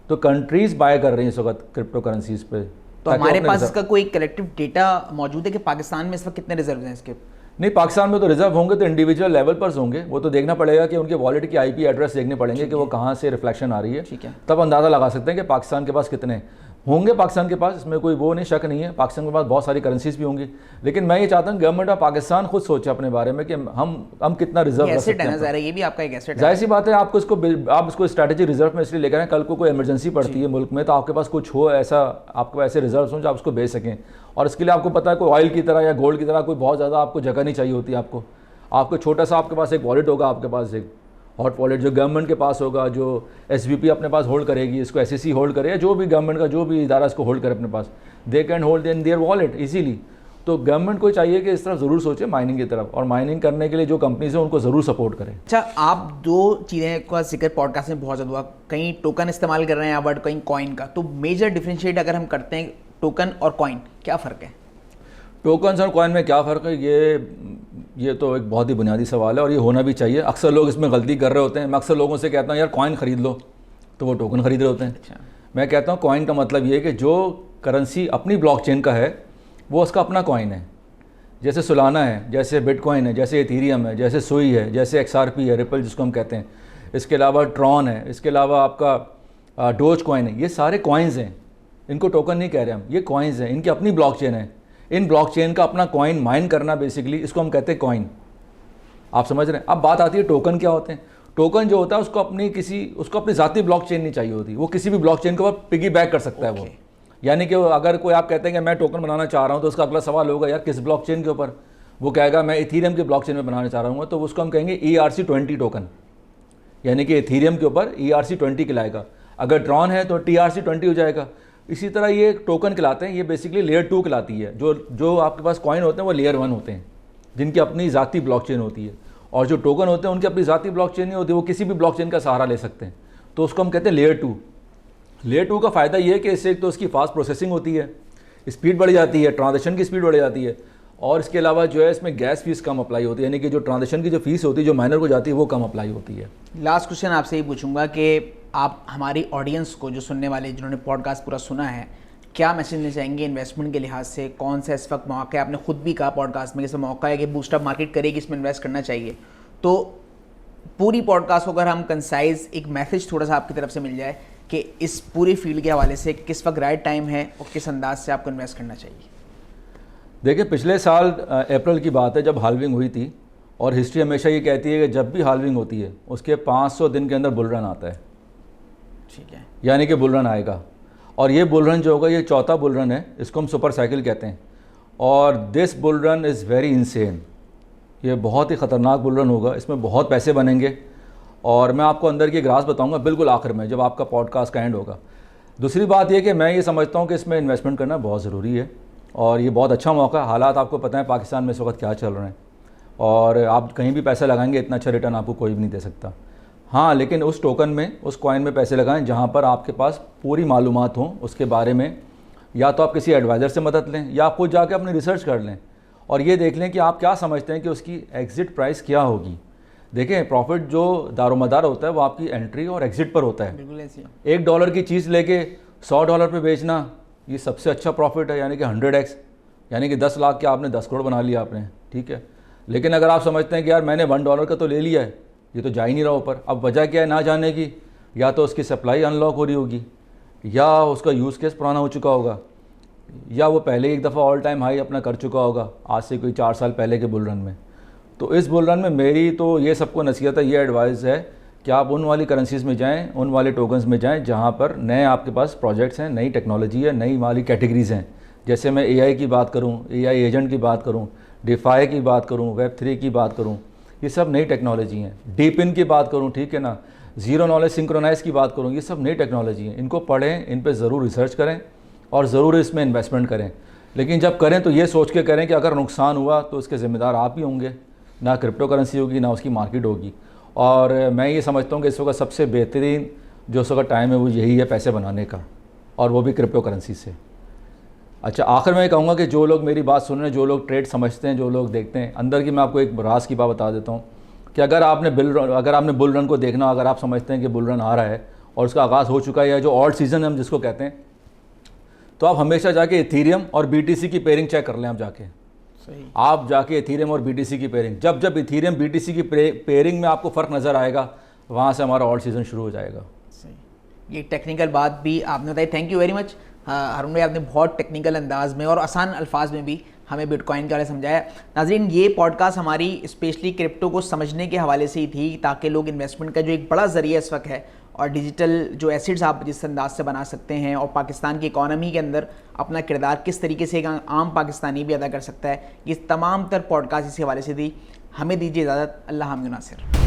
तो कंट्रीज़ बाय कर रही हैं इस वक्त क्रिप्टो करेंसीज पे। तो हमारे पास इसका कोई कलेक्टिव डेटा मौजूद है कि पाकिस्तान में इस वक्त कितने रिजर्व हैं इसके? नहीं, पाकिस्तान में तो रिजर्व होंगे तो इंडिविजुअल लेवल पर होंगे, वो तो देखना पड़ेगा कि उनके वॉलेट की आईपी एड्रेस देखने पड़ेंगे कि वो कहाँ से रिफ्लेक्शन आ रही है, ठीक है। तब अंदाज़ा लगा सकते हैं कि पाकिस्तान के पास कितने होंगे। पाकिस्तान के पास इसमें कोई वो नहीं, शक नहीं है, पाकिस्तान के पास बहुत सारी करेंसीज भी होंगी, लेकिन मैं ये चाहता हूँ गवर्नमेंट ऑफ पाकिस्तान खुद सोचे अपने बारे में कि हम कितना रिजर्व रख सकते हैं। ये भी आपका एक एसेट है। जाहिर सी बात है, आपको आप इसको स्ट्रैटेजी रिजर्व में इसलिए लेकर आए, कल को कोई इमरजेंसी पड़ती है मुल्क में तो आपके पास कुछ हो, ऐसा आपके पास ऐसे रिजर्व हों जो आप उसको बेच सकें। और इसके लिए आपको पता है कोई ऑयल की तरह या गोल्ड की तरह कोई बहुत ज़्यादा आपको जगह नहीं चाहिए होती। आपको छोटा सा आपके पास एक वॉलेट होगा, आपके पास एक हॉट वॉलेट जो गवर्नमेंट के पास होगा, जो एसवीपी अपने पास होल्ड करेगी, इसको एसईसी होल्ड करे, जो भी गवर्नमेंट का जो भी इदारा इसको होल्ड करे अपने पास, they can hold in their wallet easily. तो गवर्नमेंट को चाहिए कि इस तरफ ज़रूर सोचे माइनिंग की तरफ, और माइनिंग करने के लिए जो कंपनीज हैं उनको ज़रूर सपोर्ट करें। अच्छा, आप दो चीज़ें का जिक्र पॉडकास्ट में बहुत ज़्यादा हुआ, कहीं टोकन इस्तेमाल कर रहे हैं वर्ड, कहीं कॉइन का, तो मेजर डिफरेंशिएट अगर हम करते हैं टोकन और कॉइन, क्या फ़र्क है? टोकन्स और कॉइन में क्या फ़र्क है, ये तो एक बहुत ही बुनियादी सवाल है और ये होना भी चाहिए। अक्सर लोग इसमें गलती कर रहे होते हैं। मैं अक्सर लोगों से कहता हूँ यार कॉइन ख़रीद लो, तो वो टोकन ख़रीद रहे होते हैं। अच्छा। मैं कहता हूँ कॉइन का मतलब ये है कि जो करेंसी अपनी ब्लॉकचेन का है वो उसका अपना कॉइन है। जैसे सोलाना है, जैसे बिटकॉइन है, जैसे इथीरियम है, जैसे सुई है, जैसे XRP है, रिपल जिसको हम कहते हैं, इसके अलावा ट्रॉन है, इसके अलावा आपका डोज कॉइन है, ये सारे कॉइन्स हैं। इनको टोकन नहीं कह रहे हम, ये कॉइन्स हैं, इनकी अपनी ब्लॉकचेन है। इन ब्लॉकचेन का अपना कॉइन माइन करना बेसिकली, इसको हम कहते हैं कॉइन। आप समझ रहे हैं? अब बात आती है टोकन क्या होते हैं। टोकन जो होता है उसको अपनी ज़ाती ब्लॉकचेन नहीं चाहिए होती, वो किसी भी ब्लॉकचेन के ऊपर पिगी बैक कर सकता है वो। यानी कि अगर कोई आप कहते हैं कि मैं टोकन बनाना चाह रहा हूँ, तो उसका अगला सवाल होगा यार किस ब्लॉकचेन के ऊपर। वो कहेगा मैं इथीरियम के ब्लॉकचेन में बनाना चाह रहा हूँ, तो उसको हम कहेंगे ERC20 टोकन, यानी कि इथीरियम के ऊपर ERC20 कहलाएगा। अगर ट्रॉन है तो TRC20 हो जाएगा। इसी तरह ये टोकन कहलाते हैं, ये बेसिकली लेयर 2 कहलाती है। जो आपके पास कॉइन होते हैं वो लेयर 1 होते हैं, जिनकी अपनी ज़ाती ब्लॉकचेन होती है, और जो टोकन होते हैं उनकी अपनी ज़ाती ब्लॉकचेन नहीं होती, वो किसी भी ब्लॉकचेन का सहारा ले सकते हैं। तो उसको हम कहते हैं लेयर 2। लेयर 2 का फ़ायदा ये है कि इससे एक तो उसकी फास्ट प्रोसेसिंग होती है, स्पीड बढ़ जाती है, ट्रांजेक्शन की स्पीड बढ़ जाती है, और इसके अलावा जो है इसमें गैस फीस कम अप्लाई होती है, यानी कि जो ट्रांजेक्शन की जो फीस होती है जो माइनर को जाती है वो कम अप्लाई होती है। लास्ट क्वेश्चन आपसे ही पूछूंगा कि आप हमारी ऑडियंस को, जो सुनने वाले जिन्होंने पॉडकास्ट पूरा सुना है, क्या मैसेज देना चाहेंगे इन्वेस्टमेंट के लिहाज से? कौन सा इस वक्त मौका है? आपने खुद भी कहा पॉडकास्ट में कि इसमें मौका है कि बूस्टअप मार्केट करेगी, इसमें इन्वेस्ट करना चाहिए। तो पूरी पॉडकास्ट को अगर हम कंसाइज एक मैसेज थोड़ा सा आपकी तरफ से मिल जाए कि इस पूरी फील्ड के हवाले से किस वक्त राइट टाइम है और किस अंदाज से आपको इन्वेस्ट करना चाहिए? देखिए, पिछले साल अप्रैल की बात है जब हाल्विंग हुई थी, और हिस्ट्री हमेशा ये कहती है कि जब भी हाल्विंग होती है उसके 500 दिन के अंदर बुल रन आता है। ठीक है, यानी कि बुल रन आएगा, और ये बुल रन जो होगा ये चौथा बुल रन है, इसको हम सुपर साइकिल कहते हैं। और this bull run is very insane, ये बहुत ही ख़तरनाक बुल रन होगा, इसमें बहुत पैसे बनेंगे। और मैं आपको अंदर की एक राज बताऊंगा बिल्कुल आखिर में जब आपका पॉडकास्ट का एंड होगा। दूसरी बात यह कि मैं ये समझता हूँ कि इसमें इन्वेस्टमेंट करना बहुत ज़रूरी है, और ये बहुत अच्छा मौका है। हालात आपको पता है पाकिस्तान में इस वक्त क्या चल रहे हैं, और आप कहीं भी पैसा लगाएंगे इतना अच्छा रिटर्न आपको कोई भी नहीं दे सकता। हाँ, लेकिन उस टोकन में, उस कॉइन में पैसे लगाएं जहाँ पर आपके पास पूरी मालूमात हो उसके बारे में। या तो आप किसी एडवाइज़र से मदद लें, या आप खुद जाके अपनी रिसर्च कर लें और ये देख लें कि आप क्या समझते हैं कि उसकी एग्ज़िट प्राइस क्या होगी। देखें, प्रॉफिट जो दारोमदार होता है वो आपकी एंट्री और एग्ज़िट पर होता है। बिल्कुल ऐसी $1 की चीज़ लेके $100 पे बेचना, ये सबसे अच्छा प्रॉफिट है, यानी कि 100x, यानी कि 10 लाख के आपने 10 करोड़ बना लिया आपने। ठीक है, लेकिन अगर आप समझते हैं कि यार मैंने $1 का तो ले लिया है, ये तो जा ही नहीं रहा ऊपर, अब वजह क्या है ना जाने की? या तो उसकी सप्लाई अनलॉक हो रही होगी, या उसका यूज़ केस पुराना हो चुका होगा, या वो पहले एक दफ़ा ऑल टाइम हाई अपना कर चुका होगा आज से कोई 4 साल पहले के बुल रन में। तो इस बुल रन में मेरी तो ये सबको नसीहत है, ये एडवाइस है कि आप उन वाली करेंसीज़ में जाएँ, उन वाले टोकन्स में जाएँ जहाँ पर नए आपके पास प्रोजेक्ट्स हैं, नई टेक्नोलॉजी है, नई वाली कैटेगरीज़ हैं। जैसे मैं AI की बात करूँ, AI एजेंट की बात करूँ, डिफाई की बात करूँ, Web3 की बात करूँ, ये सब नई टेक्नोलॉजी हैं। डीपिन की बात करूँ, ठीक है ना, ज़ीरो नॉलेज सिंक्रोनाइज की बात करूँ, ये सब नई टेक्नोलॉजी हैं। इनको पढ़ें, इन पे ज़रूर रिसर्च करें और ज़रूर इसमें इन्वेस्टमेंट करें। लेकिन जब करें तो ये सोच के करें कि अगर नुकसान हुआ तो इसके ज़िम्मेदार आप ही होंगे, ना क्रिप्टो करेंसी होगी, ना उसकी मार्केट होगी। और मैं ये समझता हूँ कि इस वक्त सबसे बेहतरीन जो इस वक्त टाइम है वो यही है पैसे बनाने का, और वो भी क्रिप्टो करेंसी से। अच्छा, आखिर में ये कहूँगा कि जो लोग मेरी बात सुन रहे हैं, जो लोग ट्रेड समझते हैं, जो लोग देखते हैं अंदर की, मैं आपको एक राज की बात बता देता हूँ कि अगर आपने बुल रन को देखना, अगर आप समझते हैं कि बुल रन आ रहा है और उसका आगाज़ हो चुका है, या जो ऑल्ट सीज़न है हम जिसको कहते हैं, तो आप हमेशा जाके इथीरियम और BTC की पेयरिंग चेक कर लें। आप जाके सही। आप जाके इथीरियम और बीटीसी की पेयरिंग, जब इथीरियम बीटीसी की पेयरिंग में आपको फ़र्क नज़र आएगा, वहाँ से हमारा ऑल्ट सीज़न शुरू हो जाएगा। सही, ये टेक्निकल बात भी आपने बताई, थैंक यू वेरी मच हारून भाई, आपने बहुत टेक्निकल अंदाज में और आसान अल्फाज में भी हमें बिटकॉइन के बारे में समझाया। नाज़रीन, ये पॉडकास्ट हमारी स्पेशली क्रिप्टो को समझने के हवाले से ही थी, ताकि लोग इन्वेस्टमेंट का जो एक बड़ा ज़रिया इस वक्त है और डिजिटल जो एसेट्स आप जिस अंदाज से बना सकते हैं और पाकिस्तान की इकॉनमी के अंदर अपना किरदार किस तरीके से एक आम पाकिस्तानी भी अदा कर सकता है, ये तमाम तर पॉडकास्ट इसी हवाले से थी। हमें दीजिए इजाज़त। अल्लाह हामिद नासिर।